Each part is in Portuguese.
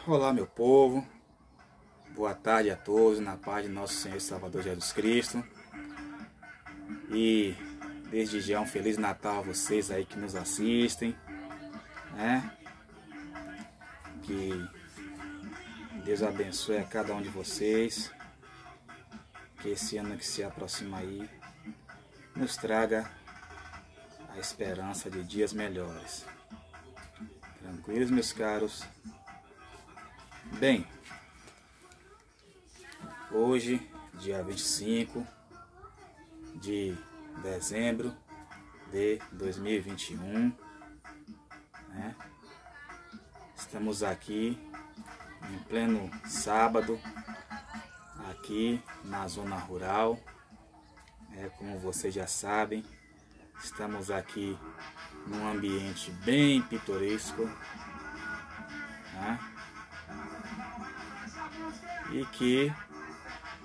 Olá, meu povo, boa tarde a todos, na paz de nosso Senhor e Salvador Jesus Cristo. E desde já um Feliz Natal a vocês aí que nos assistem, né? Que Deus abençoe a cada um de vocês, que esse ano que se aproxima aí nos traga a esperança de dias melhores. Tranquilos, meus caros? Bem, hoje, dia 25 de dezembro de 2021, né? Estamos aqui em pleno sábado, aqui na zona rural, como vocês já sabem, estamos aqui num ambiente bem pitoresco, né? E que,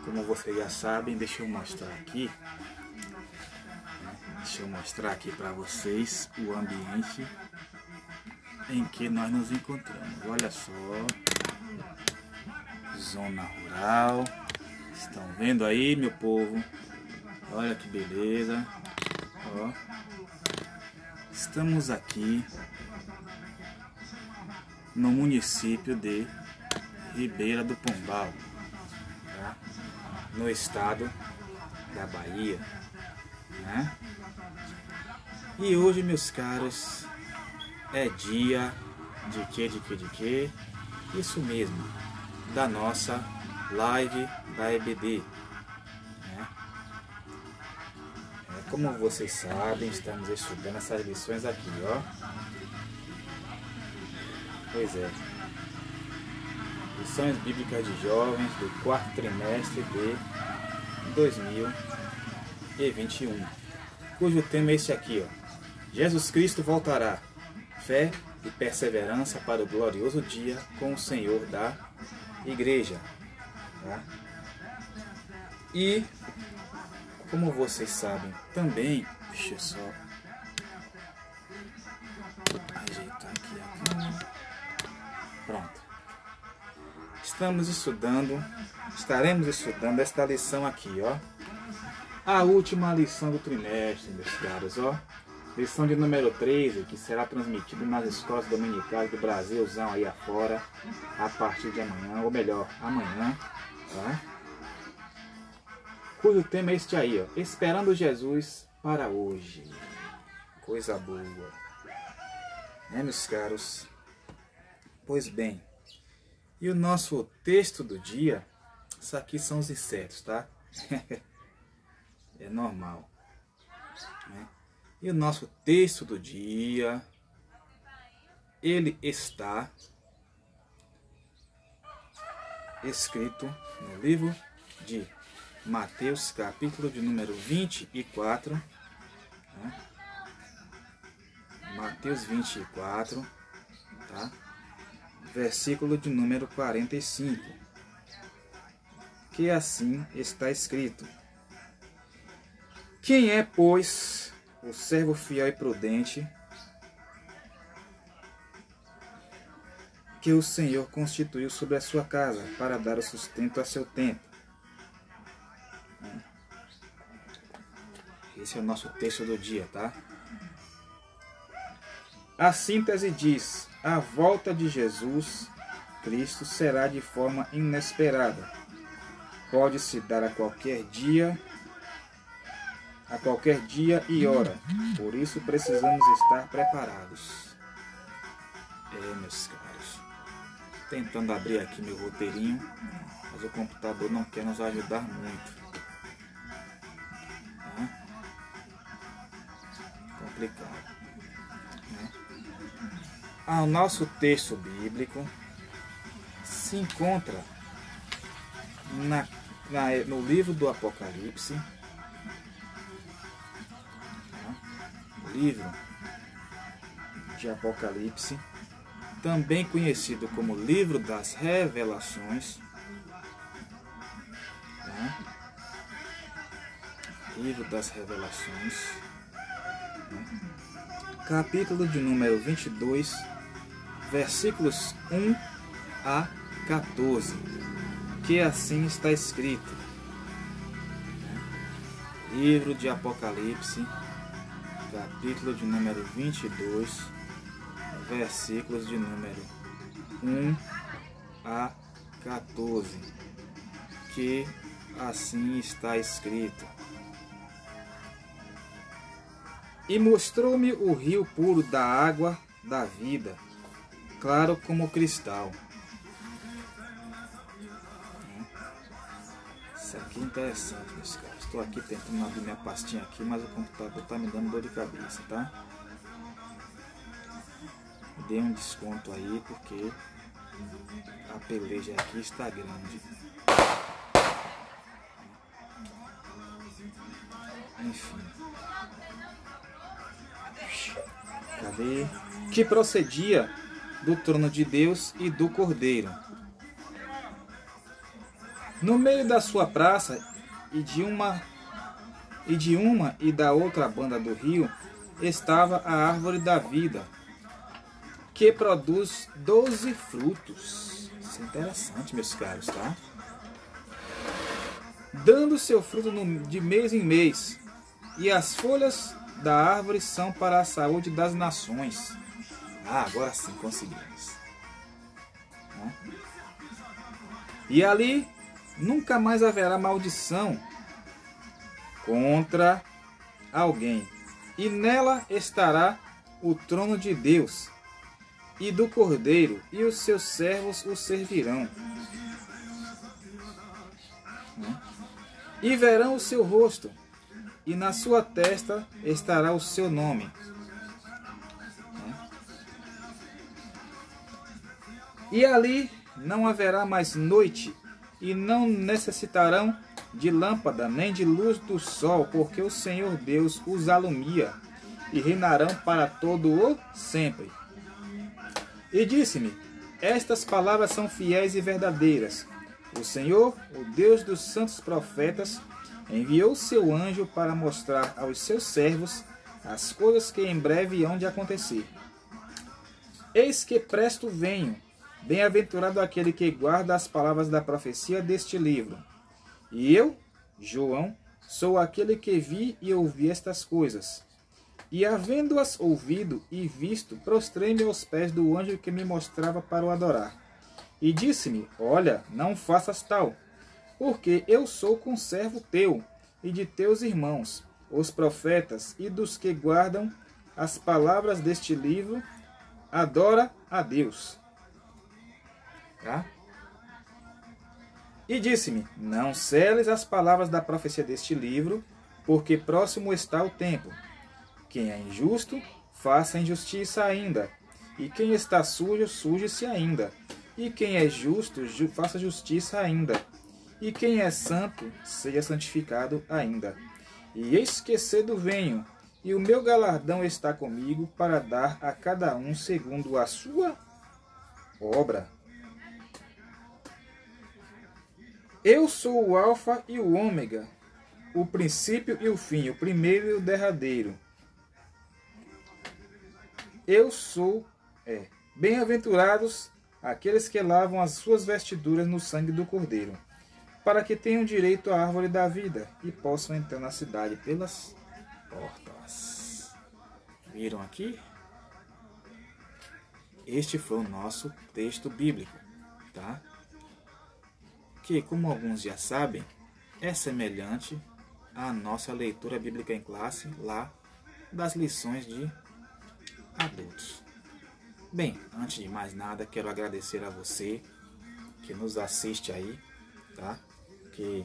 como vocês já sabem, deixa eu mostrar aqui, para vocês o ambiente em que nós nos encontramos. Olha só, zona rural, estão vendo aí, meu povo? Olha que beleza, ó. Estamos aqui no município de Ribeira do Pombal, tá? No estado da Bahia, né? E hoje, meus caros, é dia de quê? Isso mesmo, da nossa live da EBD, né? Como vocês sabem, estamos estudando essas lições aqui, ó. Pois é. Lições Bíblicas de Jovens do quarto trimestre de 2021, cujo tema é esse aqui, ó. Jesus Cristo voltará, fé e perseverança para o glorioso dia com o Senhor da Igreja, tá? E, como vocês sabem também, deixa eu só ajeitar aqui a câmera. Pronto. Estaremos estudando esta lição aqui, ó. A última lição do trimestre, meus caros, ó. Lição de número 13, que será transmitida nas escolas dominicais do Brasilzão aí afora, a partir de amanhã, ou melhor, amanhã, tá? Cujo tema é este aí, ó. Esperando Jesus para hoje. Coisa boa. Né, meus caros? Pois bem. E o nosso texto do dia, isso aqui são os insetos, tá? É normal, né? E o nosso texto do dia, ele está escrito no livro de Mateus, capítulo de número 24, né? Mateus 24, tá? Versículo de número 45, que assim está escrito: Quem é, pois, o servo fiel e prudente que o Senhor constituiu sobre a sua casa para dar o sustento a seu tempo? Esse é o nosso texto do dia, tá? A síntese diz: a volta de Jesus Cristo será de forma inesperada. Pode-se dar a qualquer dia e hora. Por isso precisamos estar preparados. Meus caros, tentando abrir aqui meu roteirinho, mas o computador não quer nos ajudar muito. Complicado. O nosso texto bíblico se encontra no livro do Apocalipse, livro de Apocalipse, também conhecido como livro das Revelações, tá? Livro das Revelações, né? Capítulo de número 22, versículos 1 a 14, que assim está escrito. Livro de Apocalipse, capítulo de número 22, versículos de número 1 a 14, que assim está escrito. E mostrou-me o rio puro da água da vida, claro como cristal. Isso aqui é interessante, meus caras. Estou aqui tentando abrir minha pastinha aqui, mas o computador está me dando dor de cabeça, tá? Dê um desconto aí, porque a peleja aqui está grande. Enfim. Cadê? Que procedia do trono de Deus e do Cordeiro. No meio da sua praça e de uma e da outra banda do rio estava a árvore da vida, que produz 12 frutos. Isso é interessante, meus caros, tá? Dando seu fruto de mês em mês, e as folhas da árvore são para a saúde das nações. Ah, agora sim conseguimos. E ali nunca mais haverá maldição contra alguém. E nela estará o trono de Deus e do Cordeiro, e os seus servos o servirão. E verão o seu rosto, e na sua testa estará o seu nome. E ali não haverá mais noite, e não necessitarão de lâmpada, nem de luz do sol, porque o Senhor Deus os alumia, e reinarão para todo o sempre. E disse-me: estas palavras são fiéis e verdadeiras. O Senhor, o Deus dos santos profetas, enviou seu anjo para mostrar aos seus servos as coisas que em breve hão de acontecer. Eis que presto venho. Bem-aventurado aquele que guarda as palavras da profecia deste livro. E eu, João, sou aquele que vi e ouvi estas coisas. E havendo-as ouvido e visto, prostrei-me aos pés do anjo que me mostrava para o adorar. E disse-me: olha, não faças tal, porque eu sou conservo teu e de teus irmãos, os profetas, e dos que guardam as palavras deste livro. Adora a Deus. Tá? E disse-me: não seles as palavras da profecia deste livro, porque próximo está o tempo. Quem é injusto, faça injustiça ainda. E quem está sujo, suje-se ainda. E quem é justo, faça justiça ainda. E quem é santo, seja santificado ainda. E eis que cedo venho, e o meu galardão está comigo, para dar a cada um segundo a sua obra. Eu sou o Alfa e o Ômega, o princípio e o fim, o primeiro e o derradeiro. Eu sou, bem-aventurados aqueles que lavam as suas vestiduras no sangue do Cordeiro, para que tenham direito à árvore da vida e possam entrar na cidade pelas portas. Viram aqui? Este foi o nosso texto bíblico, tá? Que, como alguns já sabem, é semelhante à nossa leitura bíblica em classe lá das lições de adultos. Bem, antes de mais nada, quero agradecer a você que nos assiste aí, tá? Que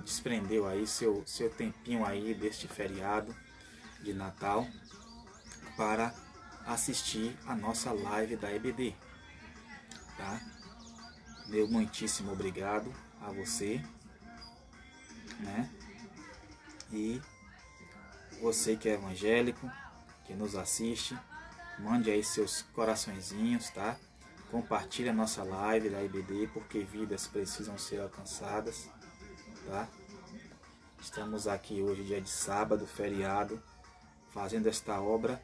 desprendeu aí seu tempinho aí deste feriado de Natal para assistir a nossa live da EBD, tá? Meu muitíssimo obrigado a você, né? E você que é evangélico, que nos assiste, mande aí seus coraçõezinhos, tá? Compartilhe a nossa live da IBD, porque vidas precisam ser alcançadas, tá? Estamos aqui hoje, dia de sábado, feriado, fazendo esta obra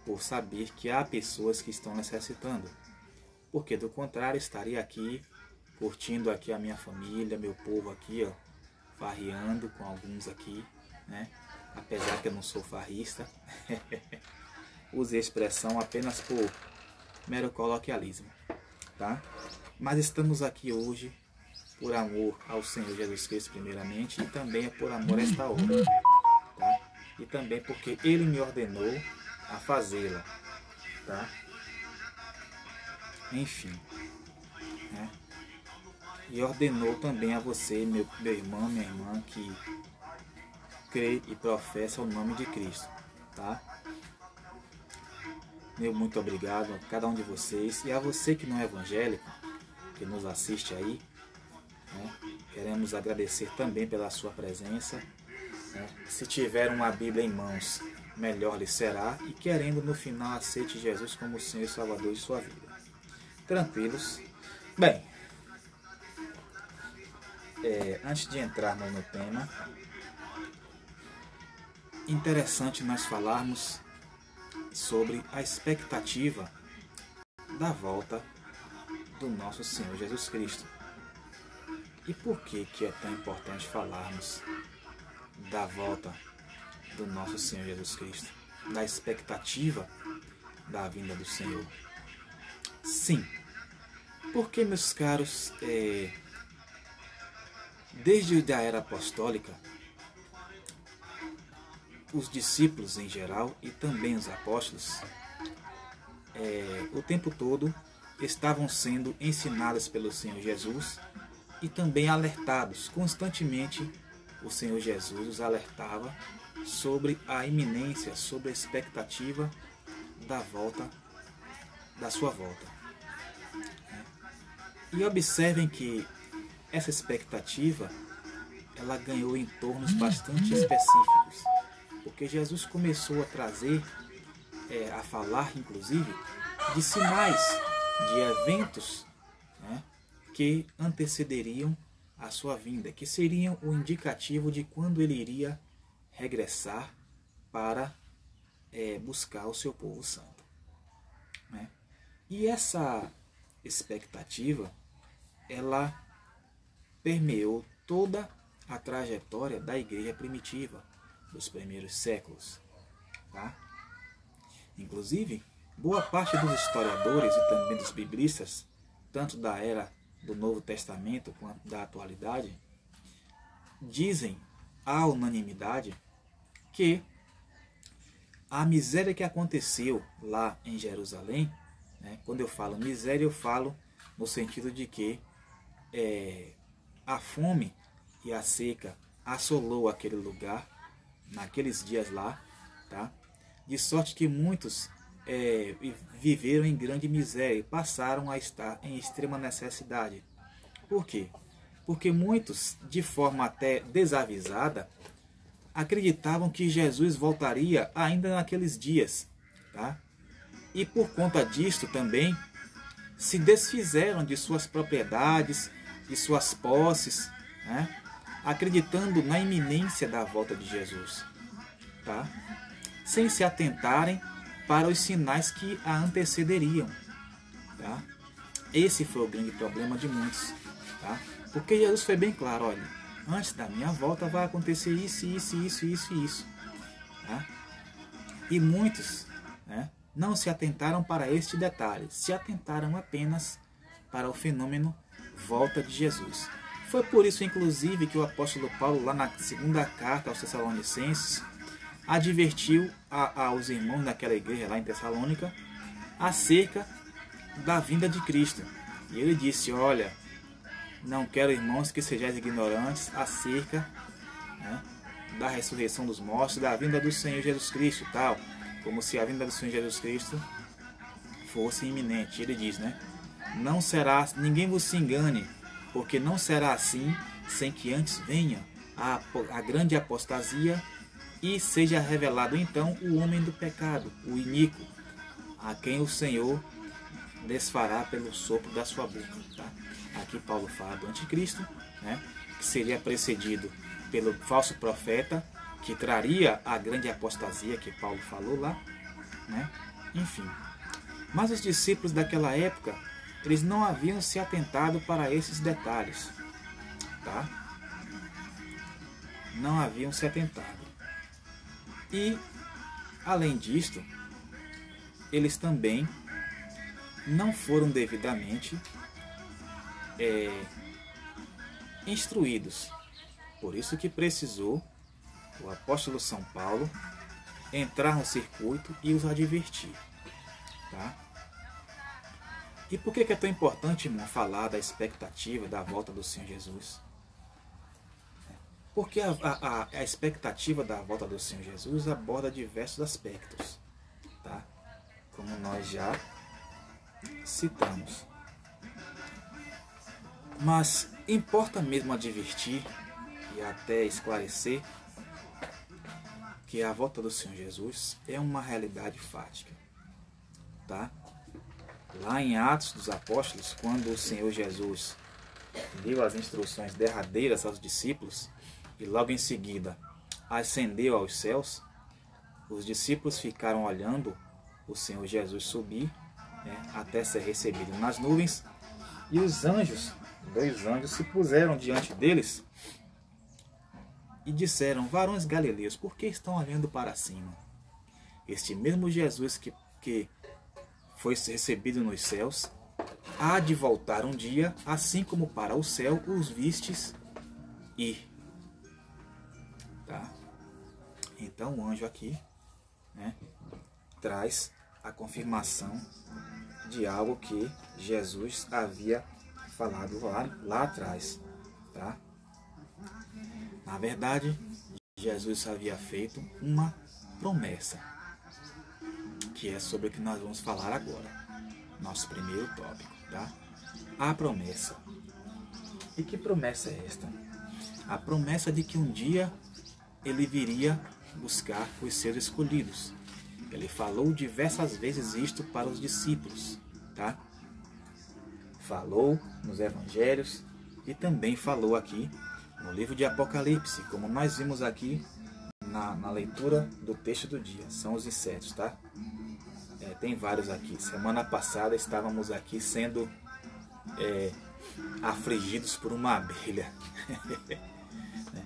por saber que há pessoas que estão necessitando. porque do contrário estaria aqui, curtindo aqui a minha família, meu povo aqui, ó, farreando com alguns aqui, né? Apesar que eu não sou farrista, usei a expressão apenas por mero coloquialismo, tá? Mas estamos aqui hoje por amor ao Senhor Jesus Cristo primeiramente, e também por amor a esta obra, tá? E também porque Ele me ordenou a fazê-la, tá? Enfim, né? E ordenou também a você, meu irmão, minha irmã, que crê e professa o nome de Cristo, tá? Meu muito obrigado a cada um de vocês, e a você que não é evangélico, que nos assiste aí, né? Queremos agradecer também pela sua presença, né? Se tiver uma Bíblia em mãos, melhor lhe será, e querendo no final aceite Jesus como Senhor e Salvador de sua vida. Tranquilos? Bem, antes de entrarmos no tema, interessante nós falarmos sobre a expectativa da volta do nosso Senhor Jesus Cristo. E por que é tão importante falarmos da volta do nosso Senhor Jesus Cristo? Da expectativa da vinda do Senhor? Sim, porque, meus caros, desde a era apostólica, os discípulos em geral e também os apóstolos, o tempo todo estavam sendo ensinados pelo Senhor Jesus e também alertados. Constantemente o Senhor Jesus os alertava sobre a iminência, sobre a expectativa da sua volta. E observem que essa expectativa ela ganhou entornos bastante específicos, porque Jesus começou a trazer, a falar inclusive, de sinais, de eventos, né, que antecederiam a sua vinda, que seriam o indicativo de quando ele iria regressar para buscar o seu povo santo, né? E essa expectativa, ela permeou toda a trajetória da igreja primitiva dos primeiros séculos, tá? Inclusive, boa parte dos historiadores e também dos biblistas, tanto da era do Novo Testamento quanto da atualidade, dizem à unanimidade que a miséria que aconteceu lá em Jerusalém, né, quando eu falo miséria, eu falo no sentido de que a fome e a seca assolou aquele lugar naqueles dias lá, tá? De sorte que muitos viveram em grande miséria e passaram a estar em extrema necessidade. Por quê? Porque muitos, de forma até desavisada, acreditavam que Jesus voltaria ainda naqueles dias, tá? E por conta disto também se desfizeram de suas propriedades, de suas posses, né? Acreditando na iminência da volta de Jesus, tá? Sem se atentarem para os sinais que a antecederiam, tá? Esse foi o grande problema de muitos, tá? Porque Jesus foi bem claro: olha, antes da minha volta vai acontecer isso, isso, isso, isso e isso, tá? E muitos, né, não se atentaram para este detalhe, se atentaram apenas para o fenômeno volta de Jesus. Foi por isso, inclusive, que o apóstolo Paulo, lá na segunda carta aos Tessalonicenses, advertiu aos irmãos daquela igreja lá em Tessalônica acerca da vinda de Cristo. E ele disse: olha, não quero, irmãos, que sejais ignorantes acerca, né, da ressurreição dos mortos, da vinda do Senhor Jesus Cristo, tal, como se a vinda do Senhor Jesus Cristo fosse iminente. Ele diz, né, não será, ninguém vos se engane, porque não será assim, sem que antes venha a grande apostasia e seja revelado então o homem do pecado, o iníquo, a quem o Senhor desfará pelo sopro da sua boca, tá? Aqui Paulo fala do anticristo, né, que seria precedido pelo falso profeta, que traria a grande apostasia que Paulo falou lá, né? Enfim. Mas os discípulos daquela época eles não haviam se atentado para esses detalhes, tá? Não haviam se atentado. E, além disto, eles também não foram devidamente instruídos. Por isso que precisou o apóstolo São Paulo entrar no circuito e os advertir, tá? E por que é tão importante, irmão, falar da expectativa da volta do Senhor Jesus? Porque a expectativa da volta do Senhor Jesus aborda diversos aspectos, tá? Como nós já citamos. Mas importa mesmo advertir e até esclarecer que a volta do Senhor Jesus é uma realidade fática, tá? Lá em Atos dos Apóstolos, quando o Senhor Jesus deu as instruções derradeiras aos discípulos e logo em seguida ascendeu aos céus, os discípulos ficaram olhando o Senhor Jesus subir, né, até ser recebido nas nuvens, e os anjos, 2 anjos, se puseram diante deles e disseram: varões galileus, por que estão olhando para cima? Este mesmo Jesus que foi recebido nos céus há de voltar um dia, assim como para o céu os vistes ir. Tá? Então o anjo aqui, né, traz a confirmação de algo que Jesus havia falado lá atrás. Tá? Na verdade, Jesus havia feito uma promessa, que é sobre o que nós vamos falar agora, nosso primeiro tópico, tá? A promessa. E que promessa é esta? A promessa de que um dia ele viria buscar os seus escolhidos. Ele falou diversas vezes isto para os discípulos, tá? Falou nos evangelhos e também falou aqui no livro de Apocalipse, como nós vimos aqui na leitura do texto do dia. São os insetos, tá? Tem vários aqui. Semana passada estávamos aqui sendo afligidos por uma abelha.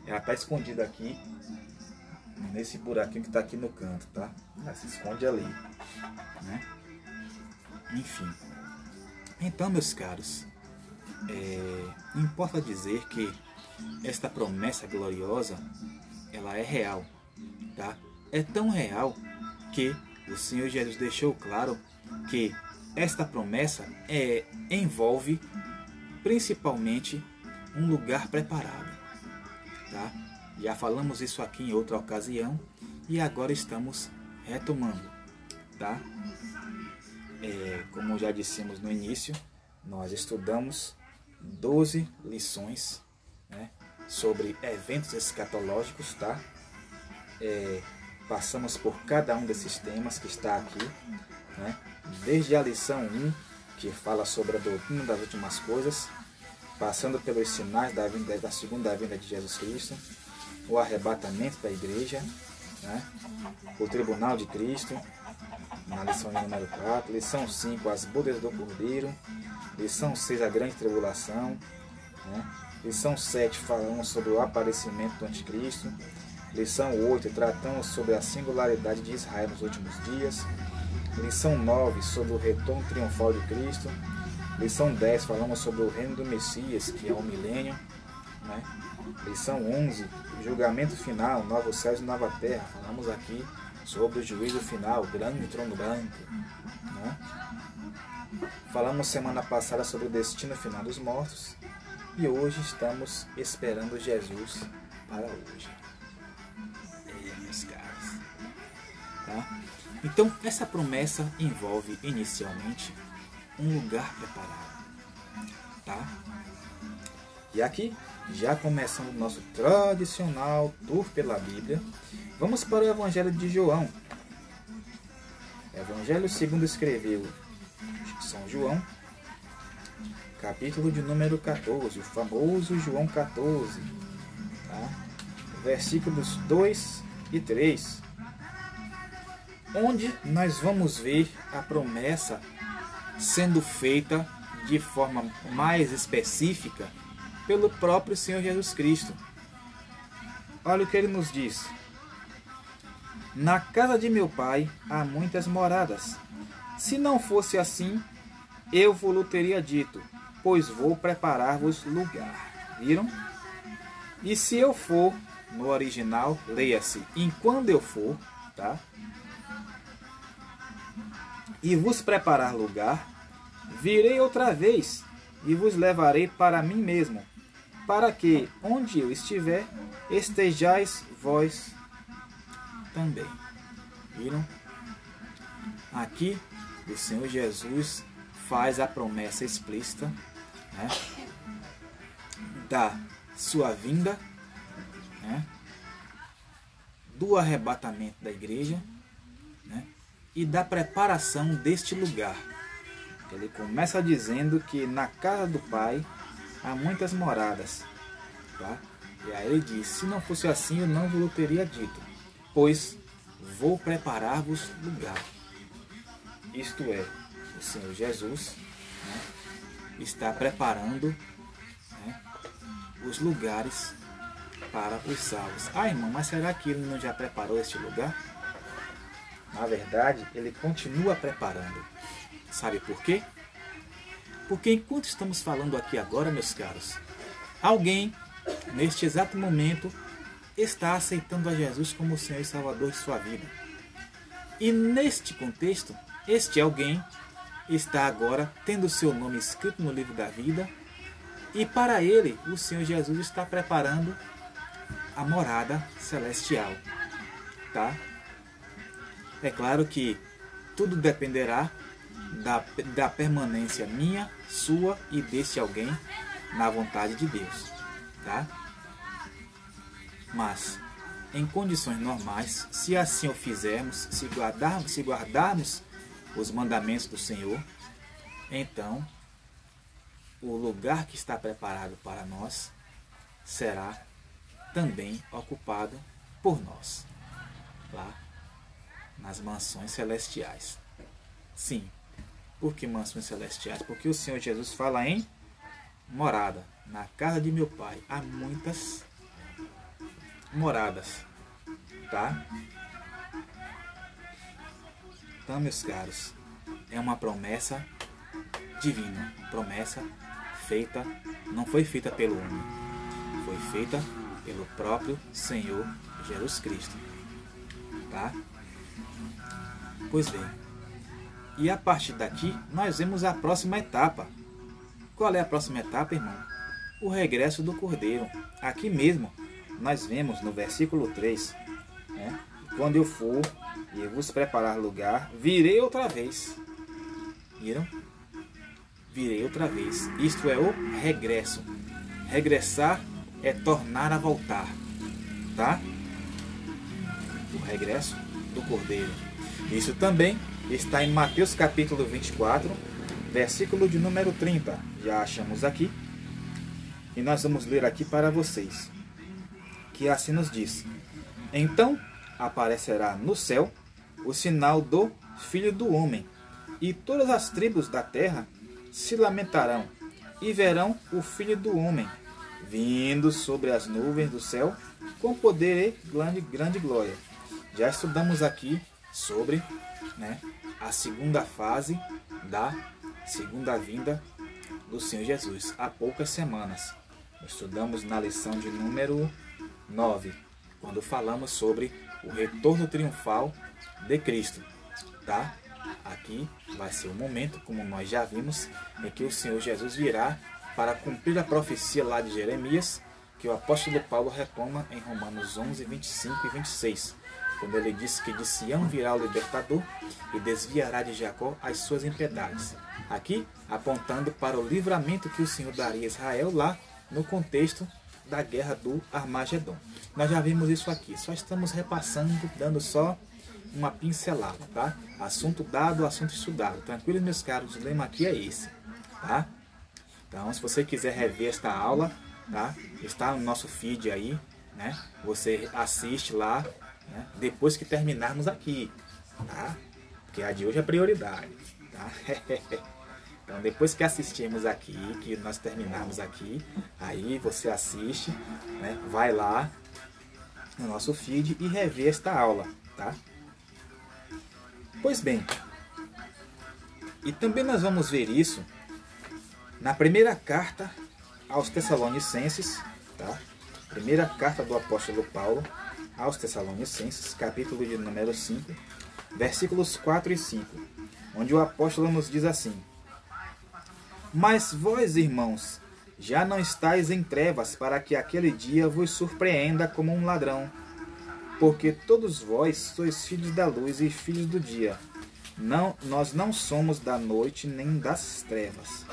Ela está escondida aqui, nesse buraquinho que está aqui no canto, tá? Ela se esconde ali, né? Enfim. Então, meus caros, importa dizer que esta promessa gloriosa, ela é real, tá? É tão real que o Senhor Jesus deixou claro que esta promessa envolve principalmente um lugar preparado, tá? Já falamos isso aqui em outra ocasião e agora estamos retomando, tá? Como já dissemos no início, nós estudamos 12 lições, né, sobre eventos escatológicos, tá? Passamos por cada um desses temas que está aqui, né? Desde a lição 1, que fala sobre a doutrina das últimas coisas, passando pelos sinais da segunda vinda de Jesus Cristo, o arrebatamento da igreja, né? O tribunal de Cristo, na lição número 4, lição 5, as bodas do Cordeiro, lição 6, a grande tribulação, né? Lição 7, falamos sobre o aparecimento do anticristo, lição 8, tratamos sobre a singularidade de Israel nos últimos dias, lição 9, sobre o retorno triunfal de Cristo, lição 10, falamos sobre o reino do Messias, que é o milênio, né? Lição 11, o julgamento final, novos céus e nova terra, falamos aqui sobre o juízo final, o grande trono branco, né? Falamos semana passada sobre o destino final dos mortos e hoje estamos esperando Jesus para hoje. Meus caros, tá? Então essa promessa envolve inicialmente um lugar preparado, tá? E aqui, já começando o nosso tradicional tour pela Bíblia, vamos para o Evangelho de João. Evangelho segundo escreveu São João, capítulo de número 14, o famoso João 14, tá? Versículos 2 e 3, onde nós vamos ver a promessa sendo feita de forma mais específica pelo próprio Senhor Jesus Cristo. Olha o que ele nos diz. Na casa de meu pai há muitas moradas. Se não fosse assim, eu vos teria dito, pois vou preparar-vos lugar. Viram? E se eu for, no original, leia-se, enquanto eu for, tá? E vos preparar lugar, virei outra vez e vos levarei para mim mesmo, para que, onde eu estiver, estejais vós também. Viram? Aqui, o Senhor Jesus faz a promessa explícita, né, da sua vinda, né, do arrebatamento da igreja, né, e da preparação deste lugar. Ele começa dizendo que na casa do Pai há muitas moradas, tá? E aí ele diz, se não fosse assim eu não vos teria dito, pois vou preparar-vos lugar. Isto é, o Senhor Jesus, né, está preparando, né, os lugares para os salvos. Ah, irmão, mas será que ele não já preparou este lugar? Na verdade, ele continua preparando. Sabe por quê? Porque enquanto estamos falando aqui agora, meus caros, alguém, neste exato momento, está aceitando a Jesus como o Senhor e Salvador de sua vida. E neste contexto, este alguém está agora tendo seu nome escrito no livro da vida, e para ele, o Senhor Jesus está preparando a morada celestial, tá? É claro que tudo dependerá da permanência minha, sua e deste alguém na vontade de Deus, tá? Mas, em condições normais, se assim o fizermos, se guardarmos os mandamentos do Senhor, então o lugar que está preparado para nós será também ocupado por nós, lá nas mansões celestiais. Sim, por que mansões celestiais? Porque o Senhor Jesus fala em morada. Na casa de meu Pai há muitas moradas, tá? Então, meus caros, é uma promessa divina, promessa feita, não foi feita pelo homem, foi feita pelo próprio Senhor Jesus Cristo, tá? Pois bem, e a partir daqui nós vemos a próxima etapa. Qual é a próxima etapa, irmão? O regresso do Cordeiro. Aqui mesmo nós vemos no versículo 3, né? Quando eu for e eu vos preparar lugar, virei outra vez. Viram? Virei outra vez. Isto é o regresso. Regressar é tornar a voltar, tá? O regresso do Cordeiro. Isso também está em Mateus capítulo 24, versículo de número 30. Já achamos aqui. E nós vamos ler aqui para vocês. Que assim nos diz: então aparecerá no céu o sinal do Filho do Homem, e todas as tribos da terra se lamentarão, e verão o Filho do Homem vindo sobre as nuvens do céu com poder e grande glória. Já estudamos aqui sobre, né, a segunda fase da segunda vinda do Senhor Jesus, há poucas semanas. Estudamos na lição de número 9, quando falamos sobre o retorno triunfal de Cristo, tá? Aqui vai ser o momento, como nós já vimos, em que o Senhor Jesus virá para cumprir a profecia lá de Jeremias, que o apóstolo Paulo retoma em Romanos 11, 25 e 26, quando ele diz que de Sião virá o libertador e desviará de Jacó as suas impiedades. Aqui, apontando para o livramento que o Senhor daria a Israel lá no contexto da guerra do Armagedon. Nós já vimos isso aqui, só estamos repassando, dando só uma pincelada, tá? Assunto dado, assunto estudado. Tranquilo, meus caros, o lema aqui é esse, tá? Então, se você quiser rever esta aula, tá? Está no nosso feed aí, né? Você assiste lá, né? Depois que terminarmos aqui, tá? Porque a de hoje é prioridade, tá? Então, depois que assistirmos aqui, que nós terminarmos aqui, aí você assiste, né? Vai lá no nosso feed e revê esta aula, tá? Pois bem, e também nós vamos ver isso na primeira carta aos Tessalonicenses, tá? Primeira carta do apóstolo Paulo aos Tessalonicenses, capítulo de número 5, versículos 4 e 5, onde o apóstolo nos diz assim: Mas vós, irmãos, já não estáis em trevas para que aquele dia vos surpreenda como um ladrão, porque todos vós sois filhos da luz e filhos do dia. Nós não somos da noite nem das trevas.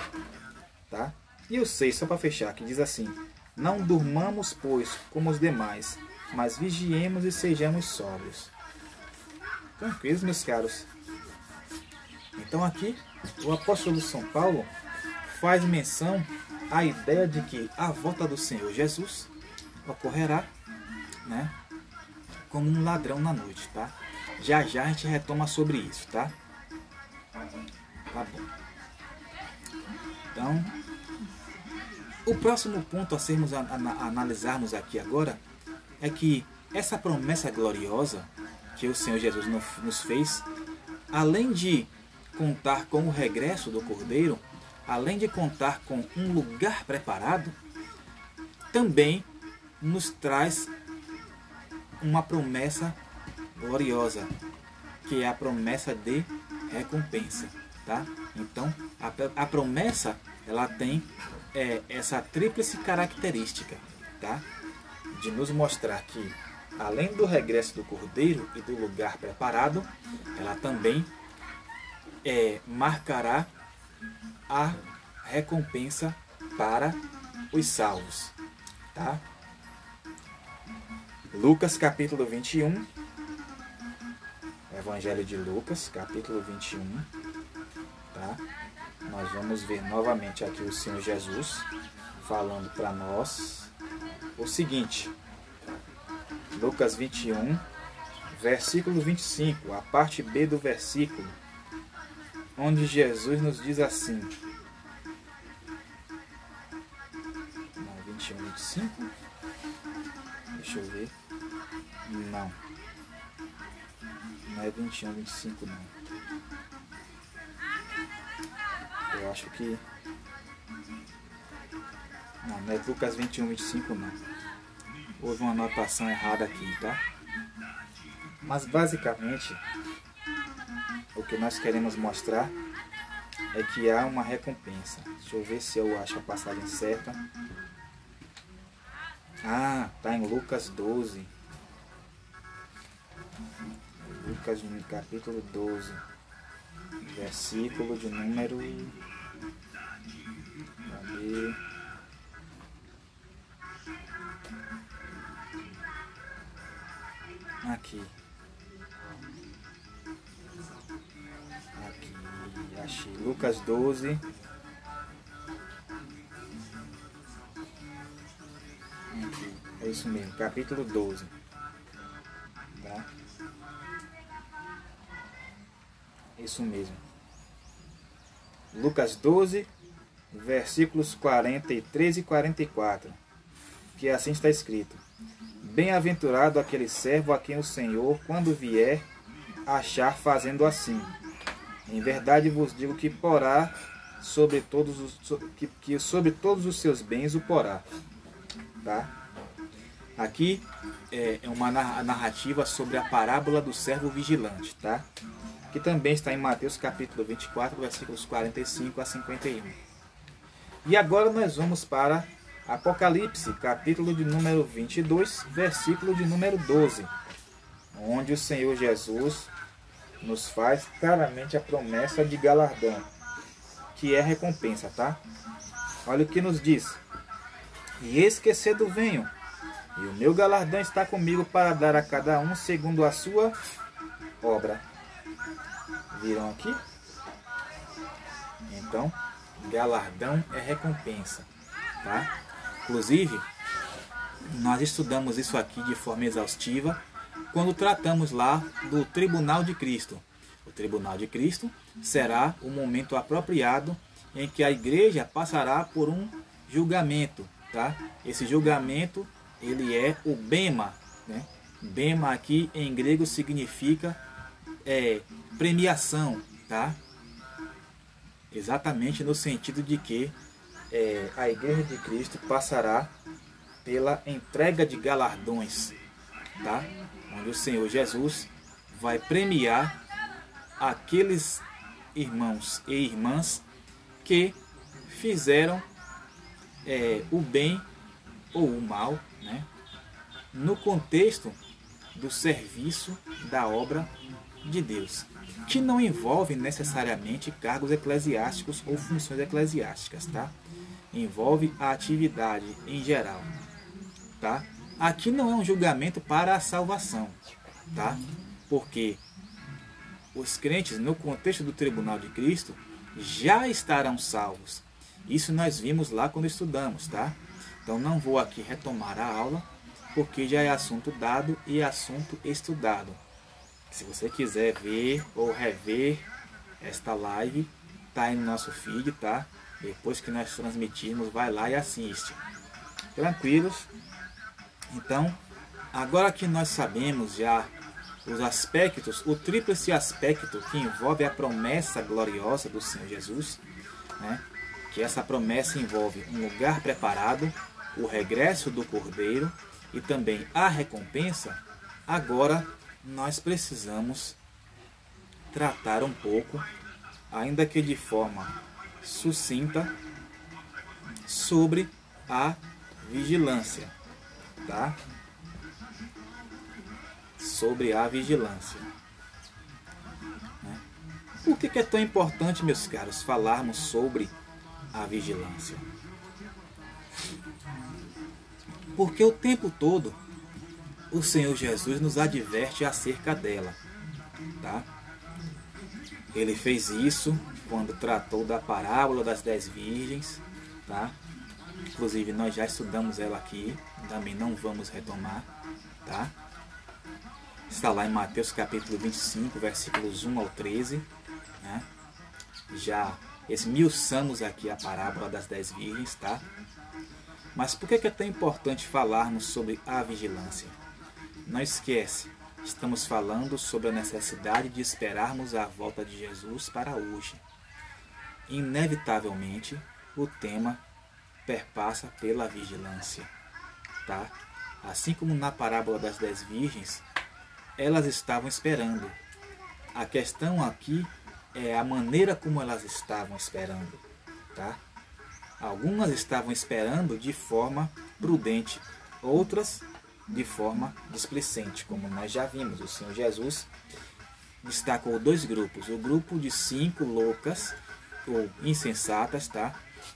Tá? E o 6, só para fechar, que diz assim: Não durmamos, pois, como os demais, mas vigiemos e sejamos sóbrios. Tranquilos, meus caros? Então aqui, o apóstolo São Paulo faz menção à ideia de que a volta do Senhor Jesus ocorrerá, né, como um ladrão na noite, tá? Já já a gente retoma sobre isso, tá? Tá bom. Então, o próximo ponto a sermos analisarmos aqui agora é que essa promessa gloriosa que o Senhor Jesus nos fez, além de contar com o regresso do Cordeiro, além de contar com um lugar preparado, também nos traz uma promessa gloriosa, que é a promessa de recompensa, tá? Então, a promessa, ela tem essa tríplice característica, tá? De nos mostrar que, além do regresso do Cordeiro e do lugar preparado, ela também marcará a recompensa para os salvos, tá? Lucas capítulo 21, Evangelho de Lucas capítulo 21, tá? Nós vamos ver novamente aqui o Senhor Jesus falando para nós o seguinte: Lucas 21, versículo 25, a parte B do versículo, onde Jesus nos diz assim, 21, 25, deixa eu ver, não é 21, 25 não, eu acho que, não é Lucas 21, 25 não, houve uma anotação errada aqui, tá? Mas basicamente, o que nós queremos mostrar é que há uma recompensa. Deixa eu ver se eu acho a passagem certa. Ah, tá em Lucas 12. Lucas capítulo 12, versículo de número... Cadê? Aqui, achei. Lucas 12. Aqui, é isso mesmo, capítulo 12. Tá? Isso mesmo. Lucas 12, versículos 43 e 44. Que assim está escrito: Bem-aventurado aquele servo a quem o Senhor, quando vier, achar fazendo assim. Em verdade vos digo que porá sobre todos os seus bens o porá. Tá? Aqui é uma narrativa sobre a parábola do servo vigilante, tá? Que também está em Mateus capítulo 24, versículos 45 a 51. E agora nós vamos para Apocalipse, capítulo de número 22, versículo de número 12, onde o Senhor Jesus nos faz claramente a promessa de galardão, que é recompensa, tá? Olha o que nos diz: E eis que cedo venho, e o meu galardão está comigo para dar a cada um segundo a sua obra. Viram aqui? Então, galardão é recompensa, tá? Inclusive, nós estudamos isso aqui de forma exaustiva quando tratamos lá do Tribunal de Cristo. O Tribunal de Cristo será o momento apropriado em que a igreja passará por um julgamento, tá? Esse julgamento, ele é o bema, né? Bema aqui em grego significa premiação, tá? Exatamente no sentido de que a igreja de Cristo passará pela entrega de galardões, tá? Onde o Senhor Jesus vai premiar aqueles irmãos e irmãs que fizeram o bem ou o mal, né? No contexto do serviço da obra de Deus, que não envolve necessariamente cargos eclesiásticos ou funções eclesiásticas, tá? Envolve a atividade em geral, tá? Aqui não é um julgamento para a salvação, tá? Porque os crentes, no contexto do tribunal de Cristo, já estarão salvos. Isso nós vimos lá quando estudamos, tá? Então não vou aqui retomar a aula, porque já é assunto dado e assunto estudado. Se você quiser ver ou rever esta live, tá aí no nosso feed, tá? Depois que nós transmitirmos, vai lá e assiste. Tranquilos? Então, agora que nós sabemos já os aspectos, o tríplice aspecto que envolve a promessa gloriosa do Senhor Jesus, né? Que essa promessa envolve um lugar preparado, o regresso do Cordeiro e também a recompensa. Agora nós precisamos tratar um pouco, ainda que de forma sucinta, sobre a vigilância, tá? Sobre a vigilância. Por que é tão importante, meus caros, falarmos sobre a vigilância? Porque o tempo todo o Senhor Jesus nos adverte acerca dela, tá? Ele fez isso quando tratou da parábola das 10 virgens, tá? Inclusive nós já estudamos ela aqui, também não vamos retomar, tá? Está lá em Mateus capítulo 25, versículos 1 ao 13, né? Já esmiuçamos aqui a parábola das 10 virgens, tá? Mas por que é tão importante falarmos sobre a vigilância? Não esquece, estamos falando sobre a necessidade de esperarmos a volta de Jesus para hoje. Inevitavelmente, o tema perpassa pela vigilância, tá? Assim como na parábola das 10 virgens, elas estavam esperando. A questão aqui é a maneira como elas estavam esperando, tá? Algumas estavam esperando de forma prudente, outras de forma displicente, como nós já vimos. O Senhor Jesus destacou 2 grupos, o grupo de 5 loucas ou insensatas, tá?